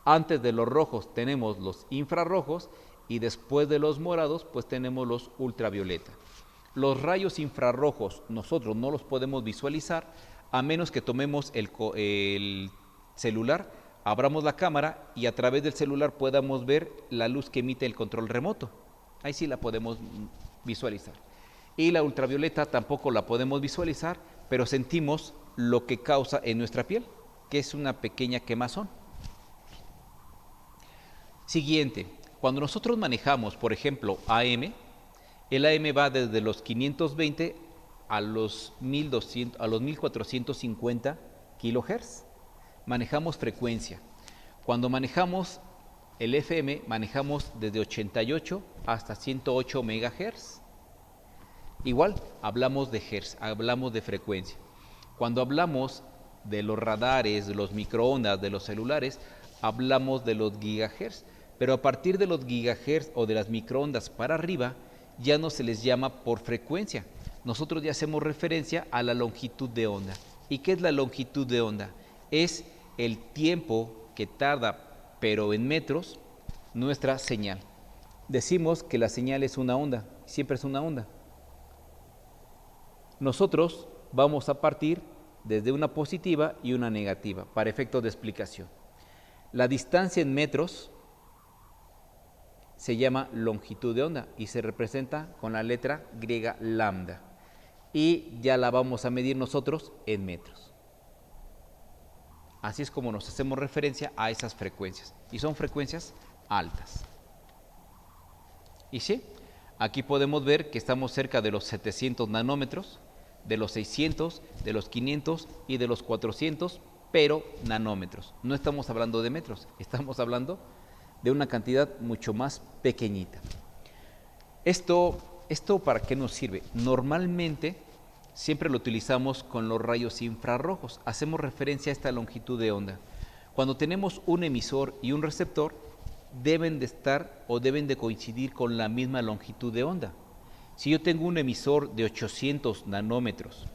Antes de los rojos tenemos los infrarrojos y después de los morados pues tenemos los ultravioleta. Los rayos infrarrojos nosotros no los podemos visualizar a menos que tomemos el celular, abramos la cámara y a través del celular podamos ver la luz que emite el control remoto. Ahí sí la podemos visualizar. Y la ultravioleta tampoco la podemos visualizar, pero sentimos lo que causa en nuestra piel, que es una pequeña quemazón. Siguiente, cuando nosotros manejamos, por ejemplo, AM, el AM va desde los 520 a los 1450 kHz. Manejamos frecuencia. Cuando manejamos el FM, manejamos desde 88 hasta 108 MHz. Igual, hablamos de hertz, hablamos de frecuencia. Cuando hablamos de los radares, de los microondas, de los celulares, hablamos de los gigahertz. Pero a partir de los gigahertz o de las microondas para arriba, ya no se les llama por frecuencia. Nosotros ya hacemos referencia a la longitud de onda. ¿Y qué es la longitud de onda? Es el tiempo que tarda, pero en metros, nuestra señal. Decimos que la señal es una onda, siempre es una onda. Nosotros vamos a partir desde una positiva y una negativa, para efectos de explicación. La distancia en metros se llama longitud de onda y se representa con la letra griega lambda. Y ya la vamos a medir nosotros en metros. Así es como nos hacemos referencia a esas frecuencias. Y son frecuencias altas. Y sí, aquí podemos ver que estamos cerca de los 700 nanómetros, de los 600, de los 500 y de los 400, pero nanómetros. No estamos hablando de metros, estamos hablando de una cantidad mucho más pequeñita. ¿Esto para qué nos sirve? Normalmente siempre lo utilizamos con los rayos infrarrojos. Hacemos referencia a esta longitud de onda. Cuando tenemos un emisor y un receptor, deben de estar o deben de coincidir con la misma longitud de onda. Si yo tengo un emisor de 800 nanómetros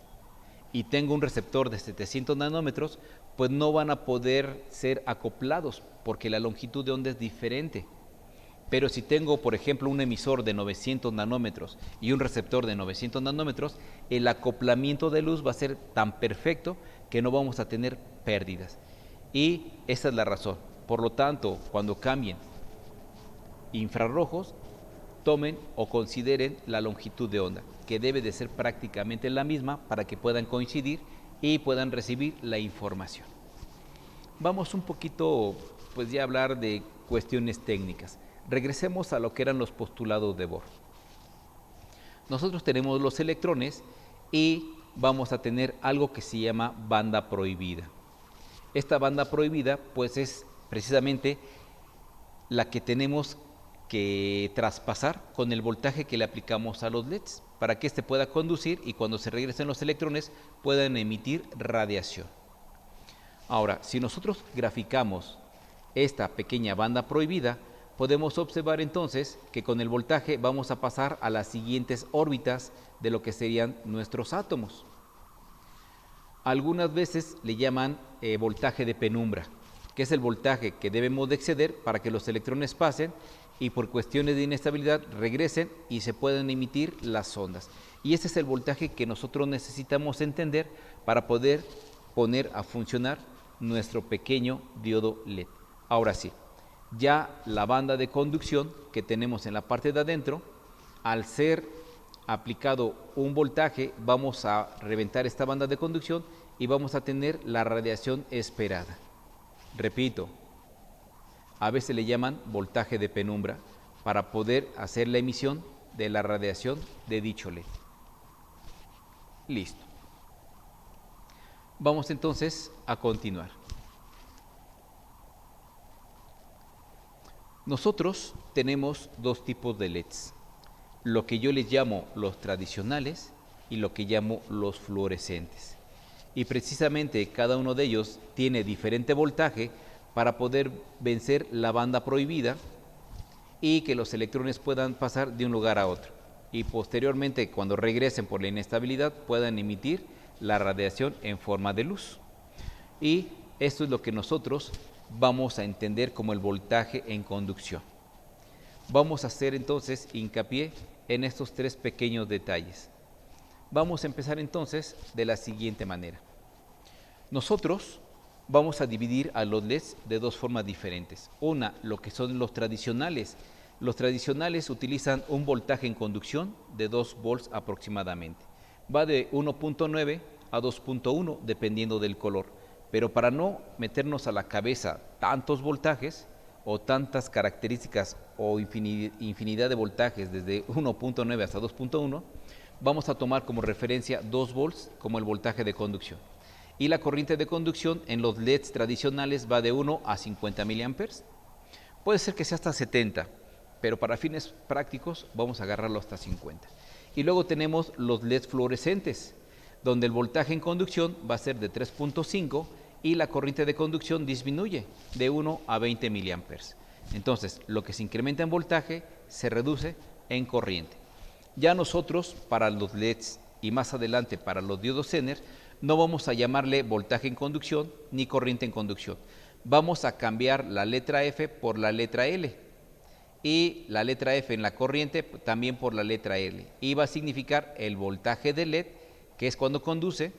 y tengo un receptor de 700 nanómetros, pues no van a poder ser acoplados porque la longitud de onda es diferente. Pero si tengo, por ejemplo, un emisor de 900 nanómetros y un receptor de 900 nanómetros, el acoplamiento de luz va a ser tan perfecto que no vamos a tener pérdidas. Y esa es la razón. Por lo tanto, cuando cambien infrarrojos, tomen o consideren la longitud de onda, que debe de ser prácticamente la misma para que puedan coincidir y puedan recibir la información. Vamos un poquito, pues ya a hablar de cuestiones técnicas. Regresemos a lo que eran los postulados de Bohr. Nosotros tenemos los electrones y vamos a tener algo que se llama banda prohibida. Esta banda prohibida, pues es precisamente la que tenemos que traspasar con el voltaje que le aplicamos a los LEDs para que éste pueda conducir y cuando se regresen los electrones puedan emitir radiación. Ahora, si nosotros graficamos esta pequeña banda prohibida, podemos observar entonces que con el voltaje vamos a pasar a las siguientes órbitas de lo que serían nuestros átomos. Algunas veces le llaman voltaje de penumbra, que es el voltaje que debemos de exceder para que los electrones pasen y por cuestiones de inestabilidad regresen y se puedan emitir las ondas. Y ese es el voltaje que nosotros necesitamos entender para poder poner a funcionar nuestro pequeño diodo LED. Ahora sí, ya la banda de conducción que tenemos en la parte de adentro, al ser aplicado un voltaje, vamos a reventar esta banda de conducción y vamos a tener la radiación esperada. Repito, a veces le llaman voltaje de penumbra para poder hacer la emisión de la radiación de dicho LED. Listo. Vamos entonces a continuar. Nosotros tenemos dos tipos de LEDs, lo que yo les llamo los tradicionales y lo que llamo los fluorescentes. Y precisamente cada uno de ellos tiene diferente voltaje para poder vencer la banda prohibida y que los electrones puedan pasar de un lugar a otro. Y posteriormente, cuando regresen por la inestabilidad, puedan emitir la radiación en forma de luz. Y esto es lo que nosotros vamos a entender como el voltaje en conducción. Vamos a hacer entonces hincapié en estos tres pequeños detalles. Vamos a empezar entonces de la siguiente manera. Nosotros vamos a dividir a los LEDs de dos formas diferentes. Una, lo que son los tradicionales. Los tradicionales utilizan un voltaje en conducción de 2 volts aproximadamente. Va de 1.9 a 2.1 dependiendo del color. Pero para no meternos a la cabeza tantos voltajes o tantas características o infinidad de voltajes desde 1.9 hasta 2.1, vamos a tomar como referencia 2 volts como el voltaje de conducción. Y la corriente de conducción en los LEDs tradicionales va de 1 a 50 miliamperes. Puede ser que sea hasta 70, pero para fines prácticos vamos a agarrarlo hasta 50. Y luego tenemos los LEDs fluorescentes, donde el voltaje en conducción va a ser de 3.5 y la corriente de conducción disminuye de 1 a 20 miliamperes. Entonces, lo que se incrementa en voltaje se reduce en corriente. Ya nosotros, para los LEDs y más adelante para los diodos Zener, no vamos a llamarle voltaje en conducción ni corriente en conducción. Vamos a cambiar la letra F por la letra L y la letra F en la corriente también por la letra L. Y va a significar el voltaje de LED, que es cuando conduce,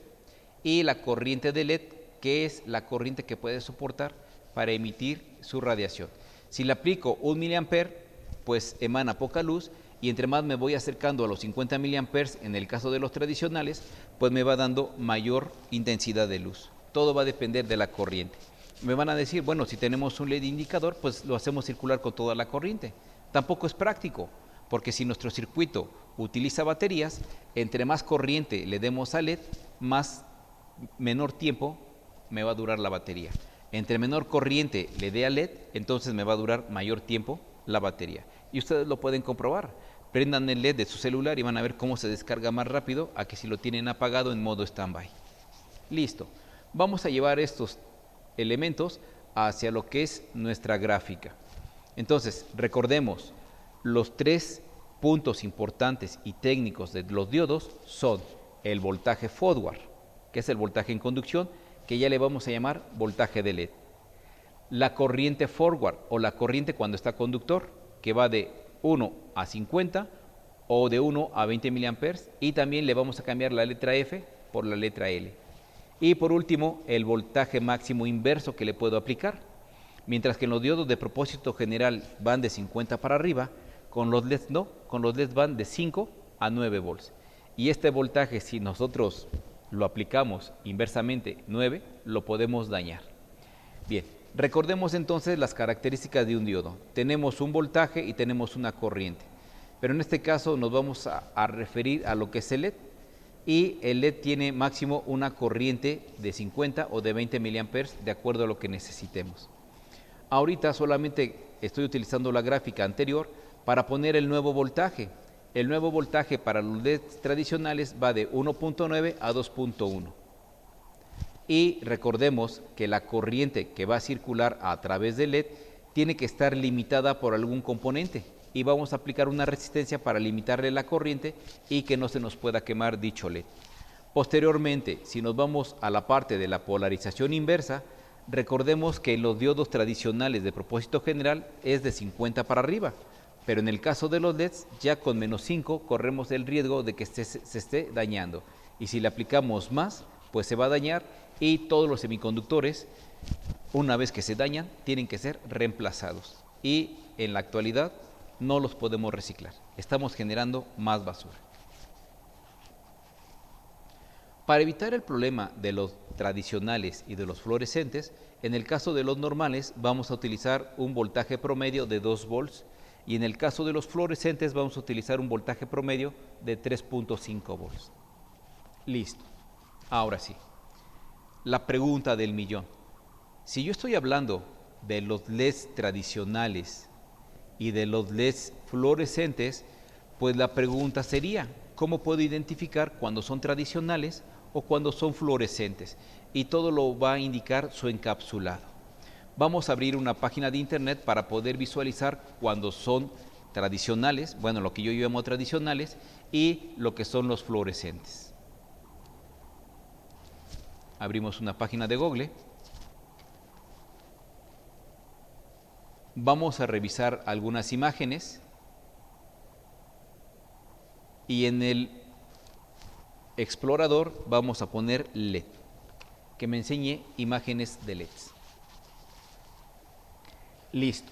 y la corriente de LED, que es la corriente que puede soportar para emitir su radiación. Si le aplico 1 miliamper, pues emana poca luz, y entre más me voy acercando a los 50 miliamperes, en el caso de los tradicionales, pues me va dando mayor intensidad de luz. Todo va a depender de la corriente. Me van a decir, bueno, si tenemos un LED indicador, pues lo hacemos circular con toda la corriente. Tampoco es práctico, porque si nuestro circuito utiliza baterías, entre más corriente le demos al LED, menor tiempo me va a durar la batería. Entre menor corriente le dé al LED, entonces me va a durar mayor tiempo la batería. Y ustedes lo pueden comprobar. Prendan el LED de su celular y van a ver cómo se descarga más rápido a que si lo tienen apagado en modo standby. Listo. Vamos a llevar estos elementos hacia lo que es nuestra gráfica. Entonces, recordemos, los tres puntos importantes y técnicos de los diodos son el voltaje forward, que es el voltaje en conducción, que ya le vamos a llamar voltaje de LED. La corriente forward o la corriente cuando está conductor, que va de 1 a 50 o de 1 a 20 miliamperes, y también le vamos a cambiar la letra F por la letra L. Y por último, el voltaje máximo inverso que le puedo aplicar. Mientras que en los diodos de propósito general van de 50 para arriba, con los LEDs no, con los LEDs van de 5 a 9 volts. Y este voltaje, si nosotros lo aplicamos inversamente 9, lo podemos dañar. Bien, recordemos entonces las características de un diodo. Tenemos un voltaje y tenemos una corriente. Pero en este caso nos vamos a referir a lo que es el LED. Y el LED tiene máximo una corriente de 50 o de 20 miliamperes de acuerdo a lo que necesitemos. Ahorita solamente estoy utilizando la gráfica anterior para poner el nuevo voltaje. El nuevo voltaje para los LEDs tradicionales va de 1.9 a 2.1. Y recordemos que la corriente que va a circular a través del LED tiene que estar limitada por algún componente. Y vamos a aplicar una resistencia para limitarle la corriente y que no se nos pueda quemar dicho LED. Posteriormente, si nos vamos a la parte de la polarización inversa, recordemos que en los diodos tradicionales de propósito general es de 50 para arriba, pero en el caso de los LEDs ya con menos 5 corremos el riesgo de que se esté dañando. Y si le aplicamos más, pues se va a dañar y todos los semiconductores, una vez que se dañan, tienen que ser reemplazados. Y en la actualidad no los podemos reciclar. Estamos generando más basura. Para evitar el problema de los tradicionales y de los fluorescentes, en el caso de los normales vamos a utilizar un voltaje promedio de 2 volts y en el caso de los fluorescentes vamos a utilizar un voltaje promedio de 3.5 volts. Listo. Ahora sí, la pregunta del millón. Si yo estoy hablando de los LEDs tradicionales y de los LEDs fluorescentes, pues la pregunta sería, ¿cómo puedo identificar cuando son tradicionales o cuando son fluorescentes? Y todo lo va a indicar su encapsulado. Vamos a abrir una página de internet para poder visualizar cuando son tradicionales, bueno, lo que yo llamo tradicionales, y lo que son los fluorescentes. Abrimos una página de Google. Vamos a revisar algunas imágenes y en el explorador vamos a poner LED, que me enseñe imágenes de LEDs. Listo.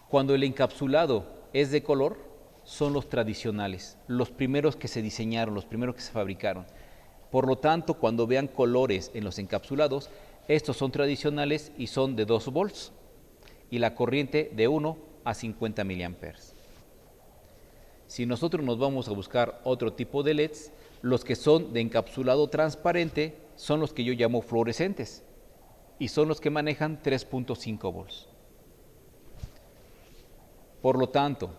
Cuando el encapsulado es de color, son los tradicionales, los primeros que se diseñaron, los primeros que se fabricaron. Por lo tanto, cuando vean colores en los encapsulados, estos son tradicionales y son de 2 volts y la corriente de 1 a 50 miliamperes. Si nosotros nos vamos a buscar otro tipo de LEDs, los que son de encapsulado transparente son los que yo llamo fluorescentes y son los que manejan 3.5 volts. Por lo tanto,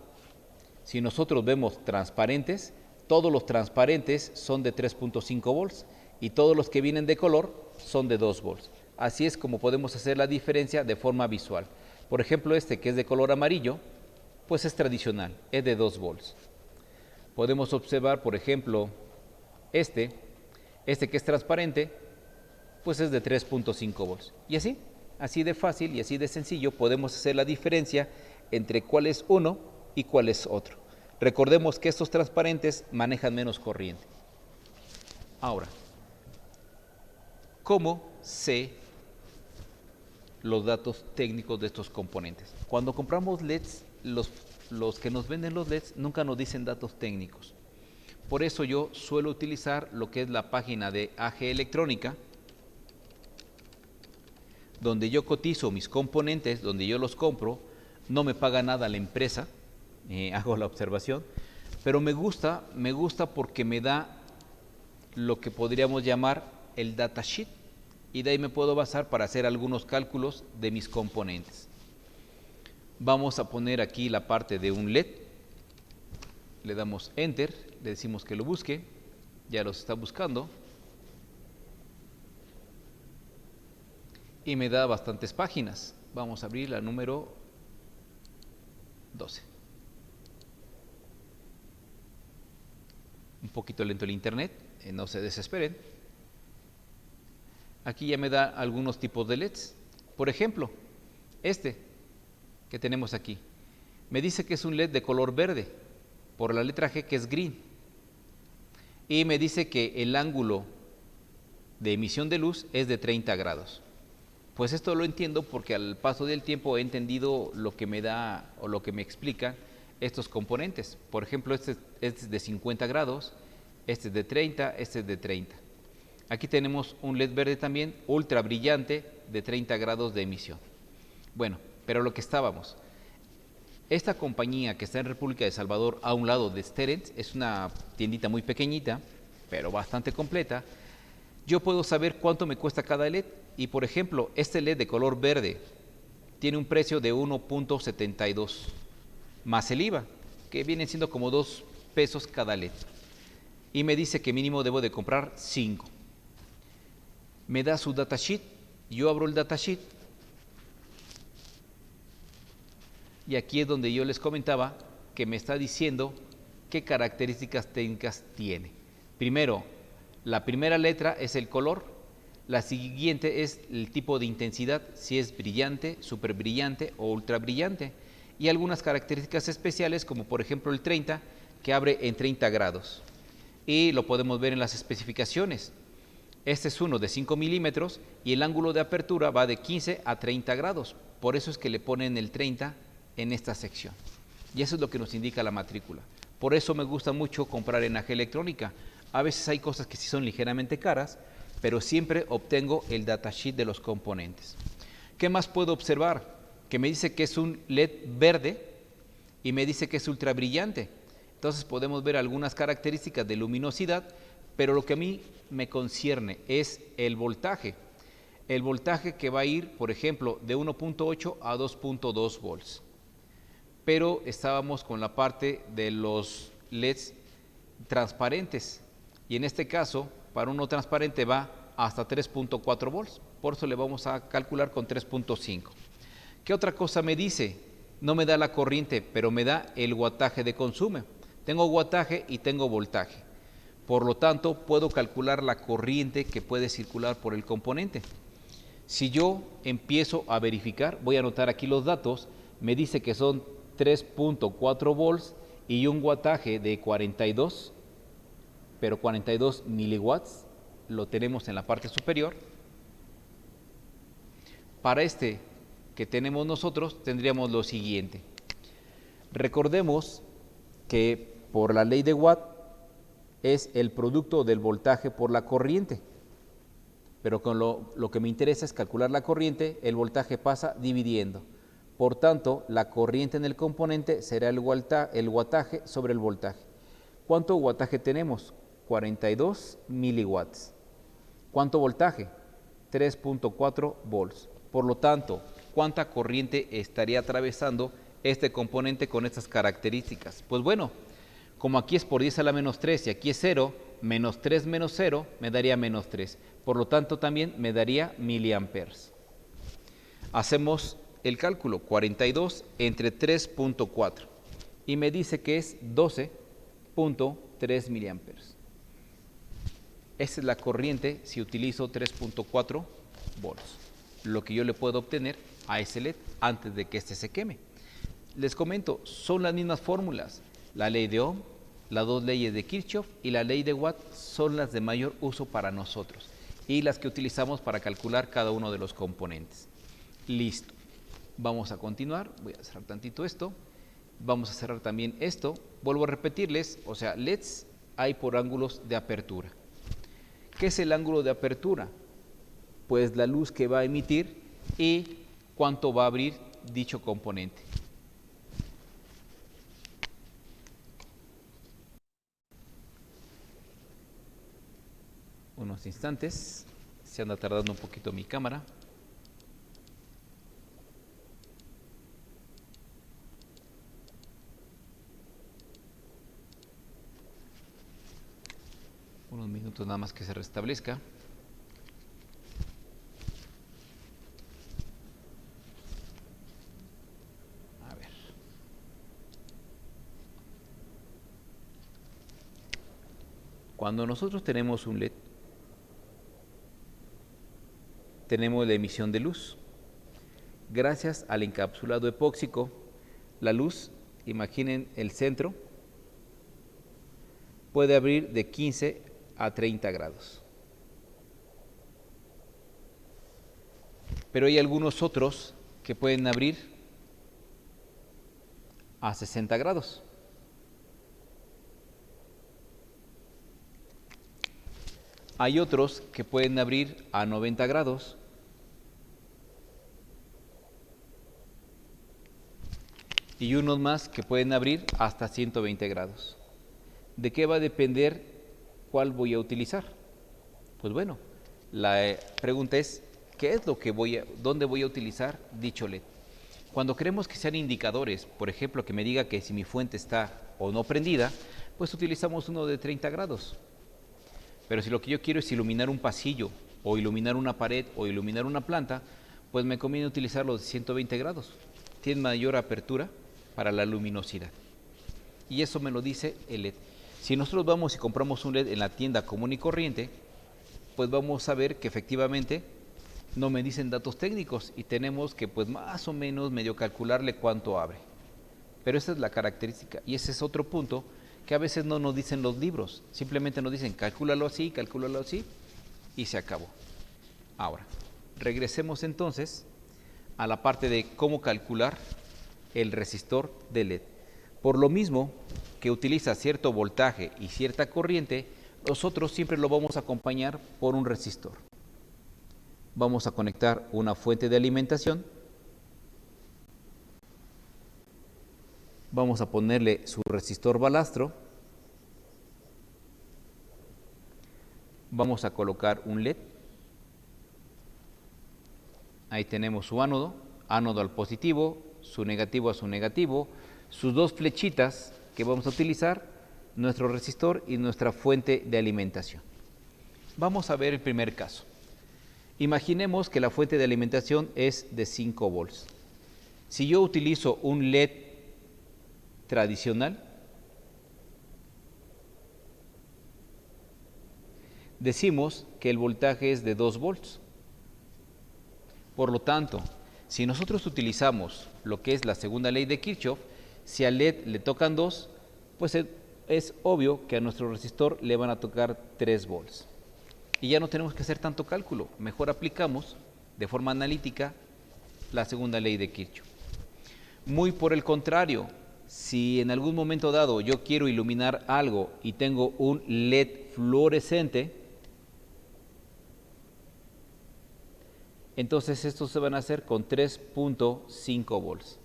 si nosotros vemos transparentes, todos los transparentes son de 3.5 volts y todos los que vienen de color son de 2 volts. Así es como podemos hacer la diferencia de forma visual. Por ejemplo, este que es de color amarillo, pues es tradicional, es de 2 volts. Podemos observar, por ejemplo, este que es transparente, pues es de 3.5 volts. Y así de fácil y así de sencillo podemos hacer la diferencia entre cuál es uno y cuál es otro. Recordemos que estos transparentes manejan menos corriente. Ahora, ¿cómo sé los datos técnicos de estos componentes? Cuando compramos LEDs, los que nos venden los LEDs nunca nos dicen datos técnicos. Por eso yo suelo utilizar lo que es la página de AG Electrónica, donde yo cotizo mis componentes, donde yo los compro, no me paga nada la empresa, hago la observación, pero me gusta porque me da lo que podríamos llamar el datasheet y de ahí me puedo basar para hacer algunos cálculos de mis componentes. Vamos a poner aquí la parte de un LED, le damos Enter, le decimos que lo busque, ya los está buscando y me da bastantes páginas. vamos a abrir la número 12. Un poquito lento el internet, no se desesperen. Aquí ya me da algunos tipos de LEDs. Por ejemplo, este que tenemos aquí. Me dice que es un LED de color verde, por la letra G, que es green. Y me dice que el ángulo de emisión de luz es de 30 grados. Pues esto lo entiendo porque al paso del tiempo he entendido lo que me da o lo que me explica estos componentes. Por ejemplo, este es de 50 grados, este es de 30, este es de 30. Aquí tenemos un LED verde también, ultra brillante, de 30 grados de emisión. Bueno, pero lo que estábamos. Esta compañía que está en República de Salvador, a un lado de Sterens, es una tiendita muy pequeñita, pero bastante completa. Yo puedo saber cuánto me cuesta cada LED y, por ejemplo, este LED de color verde tiene un precio de 1.72 más el IVA, que vienen siendo como 2 pesos cada LED. Y me dice que mínimo debo de comprar 5. Me da su datasheet, yo abro el datasheet y aquí es donde yo les comentaba que me está diciendo qué características técnicas tiene. Primero, la primera letra es el color, la siguiente es el tipo de intensidad, si es brillante, súper brillante o ultra brillante, y algunas características especiales como por ejemplo el 30, que abre en 30 grados, y lo podemos ver en las especificaciones. Este es uno de 5 milímetros y el ángulo de apertura va de 15 a 30 grados, por eso es que le ponen el 30 en esta sección, y eso es lo que nos indica la matrícula. Por eso me gusta mucho comprar en AG Electrónica. A veces hay cosas que sí son ligeramente caras, pero siempre obtengo el datasheet de los componentes. ¿Qué más puedo observar? Que me dice que es un LED verde y me dice que es ultra brillante. Entonces podemos ver algunas características de luminosidad, pero lo que a mí me concierne es el voltaje. El voltaje que va a ir, por ejemplo, de 1.8 a 2.2 volts. Pero estábamos con la parte de los LEDs transparentes. Y en este caso, para uno transparente va hasta 3.4 volts. Por eso le vamos a calcular con 3.5. ¿Qué otra cosa me dice? No me da la corriente, pero me da el wattaje de consumo. Tengo wattaje y tengo voltaje. Por lo tanto, puedo calcular la corriente que puede circular por el componente. Si yo empiezo a verificar, voy a anotar aquí los datos, me dice que son 3.4 volts y un wattaje de 42, pero 42 miliwatts, lo tenemos en la parte superior. Para este que tenemos nosotros, tendríamos lo siguiente. Recordemos que por la ley de Watt es el producto del voltaje por la corriente, pero con lo que me interesa es calcular la corriente, el voltaje pasa dividiendo. Por tanto, la corriente en el componente será el wattaje sobre el voltaje. ¿Cuánto wattaje tenemos? 42 miliwatts. ¿Cuánto voltaje? 3.4 volts. Por lo tanto, ¿cuánta corriente estaría atravesando este componente con estas características? Pues bueno, como aquí es por 10 a la menos 3 y aquí es 0, menos 3 menos 0 me daría menos 3. Por lo tanto, también me daría miliamperes. Hacemos el cálculo, 42 entre 3.4 y me dice que es 12.3 miliamperes. Esa es la corriente si utilizo 3.4 volts, lo que yo le puedo obtener a ese LED antes de que este se queme. Les comento, son las mismas fórmulas. La ley de Ohm, las dos leyes de Kirchhoff y la ley de Watt son las de mayor uso para nosotros y las que utilizamos para calcular cada uno de los componentes. Listo. Vamos a continuar. Voy a cerrar tantito esto. Vamos a cerrar también esto. Vuelvo a repetirles, o sea, LEDs hay por ángulos de apertura. ¿Qué es el ángulo de apertura? Pues la luz que va a emitir y cuánto va a abrir dicho componente. Unos instantes, se anda tardando un poquito mi cámara. Unos minutos nada más que se restablezca. Cuando nosotros tenemos un LED, tenemos la emisión de luz. Gracias al encapsulado epóxico, la luz, imaginen el centro, puede abrir de 15 a 30 grados. Pero hay algunos otros que pueden abrir a 60 grados. Hay otros que pueden abrir a 90 grados. Y unos más que pueden abrir hasta 120 grados. ¿De qué va a depender cuál voy a utilizar? Pues bueno, la pregunta es, ¿qué es lo que dónde voy a utilizar dicho LED? Cuando queremos que sean indicadores, por ejemplo, que me diga que si mi fuente está o no prendida, pues utilizamos uno de 30 grados. Pero si lo que yo quiero es iluminar un pasillo, o iluminar una pared, o iluminar una planta, pues me conviene utilizar los de 120 grados. Tiene mayor apertura para la luminosidad. Y eso me lo dice el LED. Si nosotros vamos y compramos un LED en la tienda común y corriente, pues vamos a ver que efectivamente no me dicen datos técnicos y tenemos que pues más o menos medio calcularle cuánto abre. Pero esa es la característica y ese es otro punto que a veces no nos dicen los libros. Simplemente nos dicen calcúlalo así y se acabó. Ahora, regresemos entonces a la parte de cómo calcular el resistor de LED. Por lo mismo que utiliza cierto voltaje y cierta corriente, nosotros siempre lo vamos a acompañar por un resistor. Vamos a conectar una fuente de alimentación. Vamos a ponerle su resistor balastro. Vamos a colocar un LED. Ahí tenemos su ánodo al positivo, su negativo a su negativo, sus dos flechitas que vamos a utilizar, nuestro resistor y nuestra fuente de alimentación. Vamos a ver el primer caso. Imaginemos que la fuente de alimentación es de 5 volts. Si yo utilizo un LED tradicional, decimos que el voltaje es de 2 volts. Por lo tanto, si nosotros utilizamos lo que es la segunda ley de Kirchhoff, si al LED le tocan 2, pues es obvio que a nuestro resistor le van a tocar 3 volts. Y ya no tenemos que hacer tanto cálculo, mejor aplicamos de forma analítica la segunda ley de Kirchhoff. Muy por el contrario, si en algún momento dado yo quiero iluminar algo y tengo un LED fluorescente, entonces estos se van a hacer con 3.5 volts.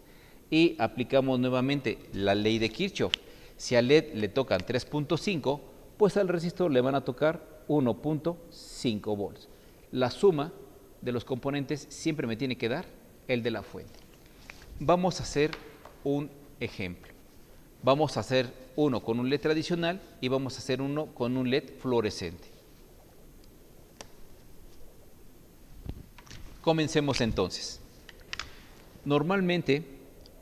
Y aplicamos nuevamente la ley de Kirchhoff. Si al LED le tocan 3.5, pues al resistor le van a tocar 1.5 volts. La suma de los componentes siempre me tiene que dar el de la fuente. Vamos a hacer un ejemplo. Vamos a hacer uno con un LED tradicional y vamos a hacer uno con un LED fluorescente. Comencemos entonces. Normalmente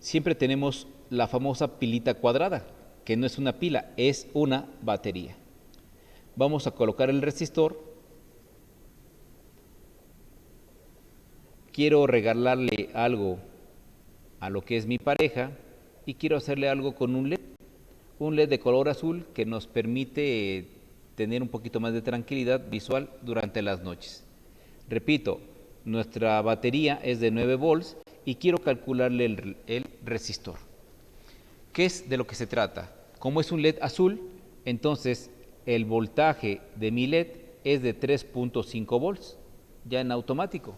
siempre tenemos la famosa pilita cuadrada, que no es una pila, es una batería. Vamos a colocar el resistor. Quiero regalarle algo a lo que es mi pareja y quiero hacerle algo con un LED de color azul que nos permite tener un poquito más de tranquilidad visual durante las noches. Repito, nuestra batería es de 9 volts y quiero calcularle el resistor. ¿Qué es de lo que se trata? Como es un LED azul, entonces el voltaje de mi LED es de 3.5 volts, ya en automático.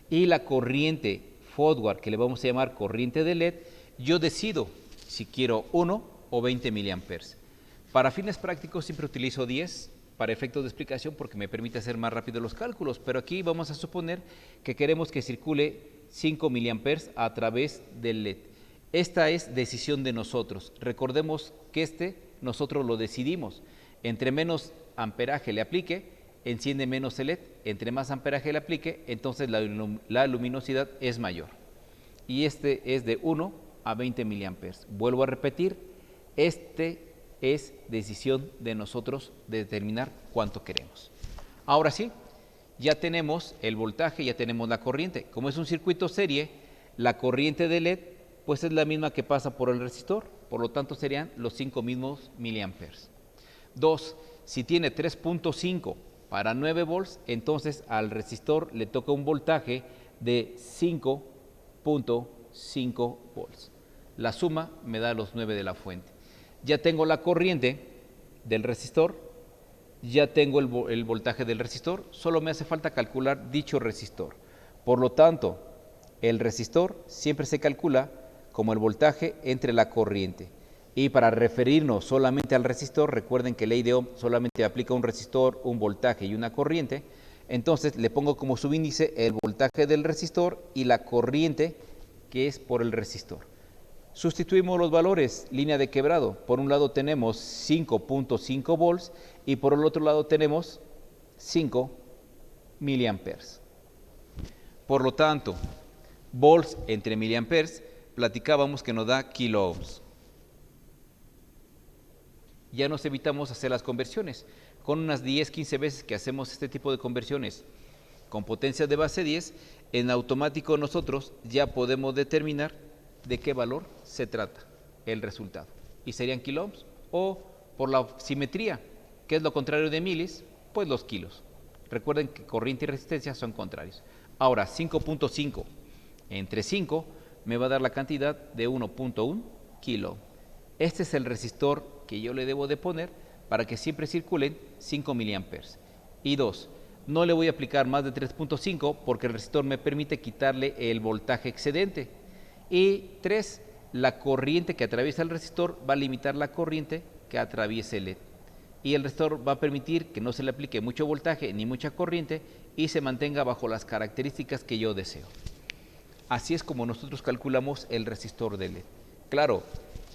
Y la corriente forward, que le vamos a llamar corriente de LED, yo decido si quiero 1 o 20 miliamperes. Para fines prácticos siempre utilizo 10 para efectos de explicación porque me permite hacer más rápido los cálculos, pero aquí vamos a suponer que queremos que circule 5 miliamperes a través del LED. Esta es decisión de nosotros. Recordemos que nosotros lo decidimos. Entre menos amperaje le aplique, enciende menos el LED. Entre más amperaje le aplique, entonces la luminosidad es mayor. Y este es de 1 a 20 miliamperes. Vuelvo a repetir, este es decisión de nosotros de determinar cuánto queremos. Ahora sí, ya tenemos el voltaje, ya tenemos la corriente. Como es un circuito serie, la corriente de LED pues es la misma que pasa por el resistor, por lo tanto serían los 5 mismos miliamperes. 2. Si tiene 3.5 para 9 volts, entonces al resistor le toca un voltaje de 5.5 volts. La suma me da los 9 de la fuente. Ya tengo la corriente del resistor, ya tengo el voltaje del resistor, solo me hace falta calcular dicho resistor. Por lo tanto, el resistor siempre se calcula como el voltaje entre la corriente. Y para referirnos solamente al resistor, recuerden que ley de Ohm solamente aplica un resistor, un voltaje y una corriente. Entonces le pongo como subíndice el voltaje del resistor y la corriente que es por el resistor. Sustituimos los valores, línea de quebrado. Por un lado tenemos 5.5 volts y por el otro lado tenemos 5 miliamperes. Por lo tanto, volts entre miliamperes, platicábamos que nos da kiloohms. Ya nos evitamos hacer las conversiones. Con unas 10, 15 veces que hacemos este tipo de conversiones con potencias de base 10, en automático nosotros ya podemos determinar de qué valor se trata el resultado. Y serían kiloohms o por la simetría, que es lo contrario de milis, pues los kilos. Recuerden que corriente y resistencia son contrarios. Ahora, 5.5 entre 5 me va a dar la cantidad de 1.1 kilo. Este es el resistor que yo le debo de poner para que siempre circulen 5 miliamperes. Y 2, no le voy a aplicar más de 3.5 porque el resistor me permite quitarle el voltaje excedente. Y 3, la corriente que atraviesa el resistor va a limitar la corriente que atraviese el LED. Y el resistor va a permitir que no se le aplique mucho voltaje ni mucha corriente y se mantenga bajo las características que yo deseo. Así es como nosotros calculamos el resistor de LED. Claro,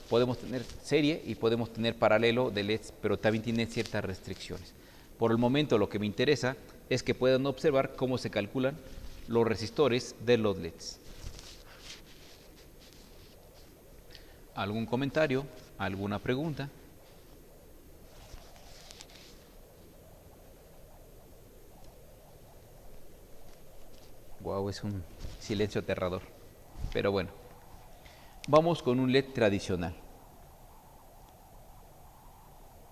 podemos tener serie y podemos tener paralelo de LEDs, pero también tiene ciertas restricciones. Por el momento lo que me interesa es que puedan observar cómo se calculan los resistores de los LEDs. ¿Algún comentario? ¿Alguna pregunta? Wow, es un silencio aterrador. Pero bueno, vamos con un LED tradicional.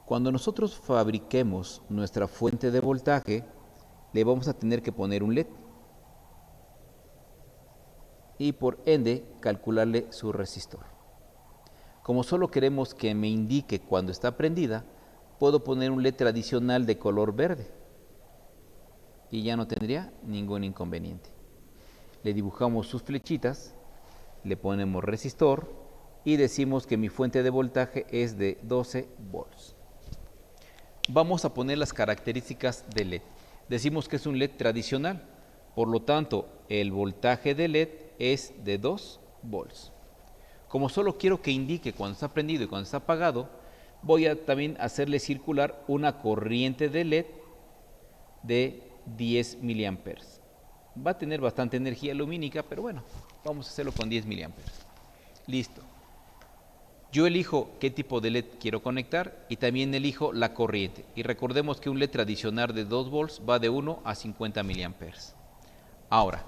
Cuando nosotros fabriquemos nuestra fuente de voltaje, le vamos a tener que poner un LED y por ende calcularle su resistor. Como solo queremos que me indique cuando está prendida, puedo poner un LED tradicional de color verde y ya no tendría ningún inconveniente. Le dibujamos sus flechitas, le ponemos resistor y decimos que mi fuente de voltaje es de 12 volts. Vamos a poner las características del LED. Decimos que es un LED tradicional, por lo tanto el voltaje del LED es de 2 volts. Como solo quiero que indique cuando está prendido y cuando está apagado, voy a también hacerle circular una corriente de LED de 10 miliamperes. Va a tener bastante energía lumínica, pero bueno, vamos a hacerlo con 10 miliamperes. Listo. Yo elijo qué tipo de LED quiero conectar y también elijo la corriente. Y recordemos que un LED tradicional de 2 volts va de 1 a 50 miliamperes. Ahora,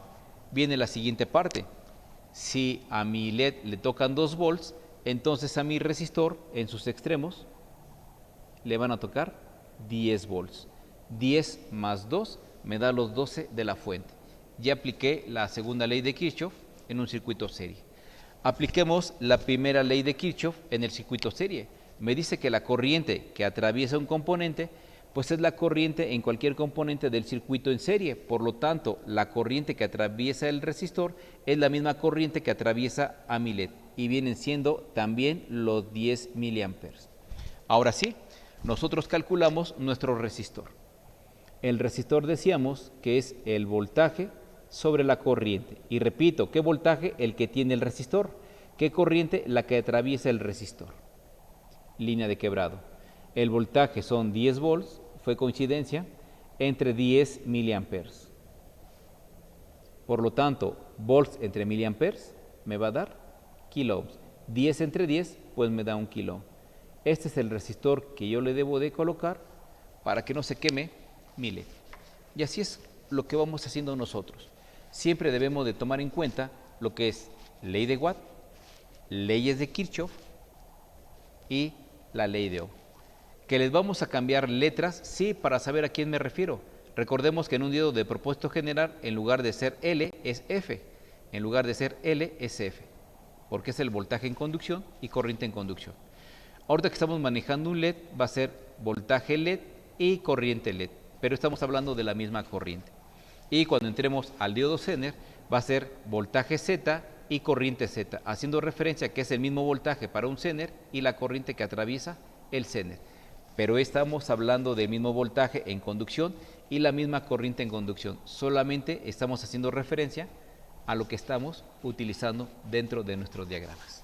viene la siguiente parte. Si a mi LED le tocan 2 volts, entonces a mi resistor en sus extremos le van a tocar 10 volts. 10 más 2 me da los 12 de la fuente. Ya apliqué la segunda ley de Kirchhoff en un circuito serie. Apliquemos la primera ley de Kirchhoff en el circuito serie. Me dice que la corriente que atraviesa un componente, pues es la corriente en cualquier componente del circuito en serie. Por lo tanto, la corriente que atraviesa el resistor es la misma corriente que atraviesa a mi LED y vienen siendo también los 10 miliamperes. Ahora sí, nosotros calculamos nuestro resistor. El resistor decíamos que es el voltaje sobre la corriente. Y repito, ¿qué voltaje? El que tiene el resistor. ¿Qué corriente? La que atraviesa el resistor. Línea de quebrado. El voltaje son 10 volts, fue coincidencia, entre 10 miliamperes. Por lo tanto, volts entre miliamperes me va a dar kiloohms. 10 entre 10, pues me da 1 kiloohm. Este es el resistor que yo le debo de colocar para que no se queme mi LED. Y así es lo que vamos haciendo nosotros. Siempre debemos de tomar en cuenta lo que es ley de Watt, leyes de Kirchhoff y la ley de Ohm. ¿Que les vamos a cambiar letras? Sí, para saber a quién me refiero. Recordemos que en un diodo de propósito general, en lugar de ser L es F, en lugar de ser L es F, porque es el voltaje en conducción y corriente en conducción. Ahorita que estamos manejando un LED, va a ser voltaje LED y corriente LED, pero estamos hablando de la misma corriente. Y cuando entremos al diodo Zener, va a ser voltaje Z y corriente Z, haciendo referencia a que es el mismo voltaje para un Zener y la corriente que atraviesa el Zener. Pero estamos hablando del mismo voltaje en conducción y la misma corriente en conducción. Solamente estamos haciendo referencia a lo que estamos utilizando dentro de nuestros diagramas.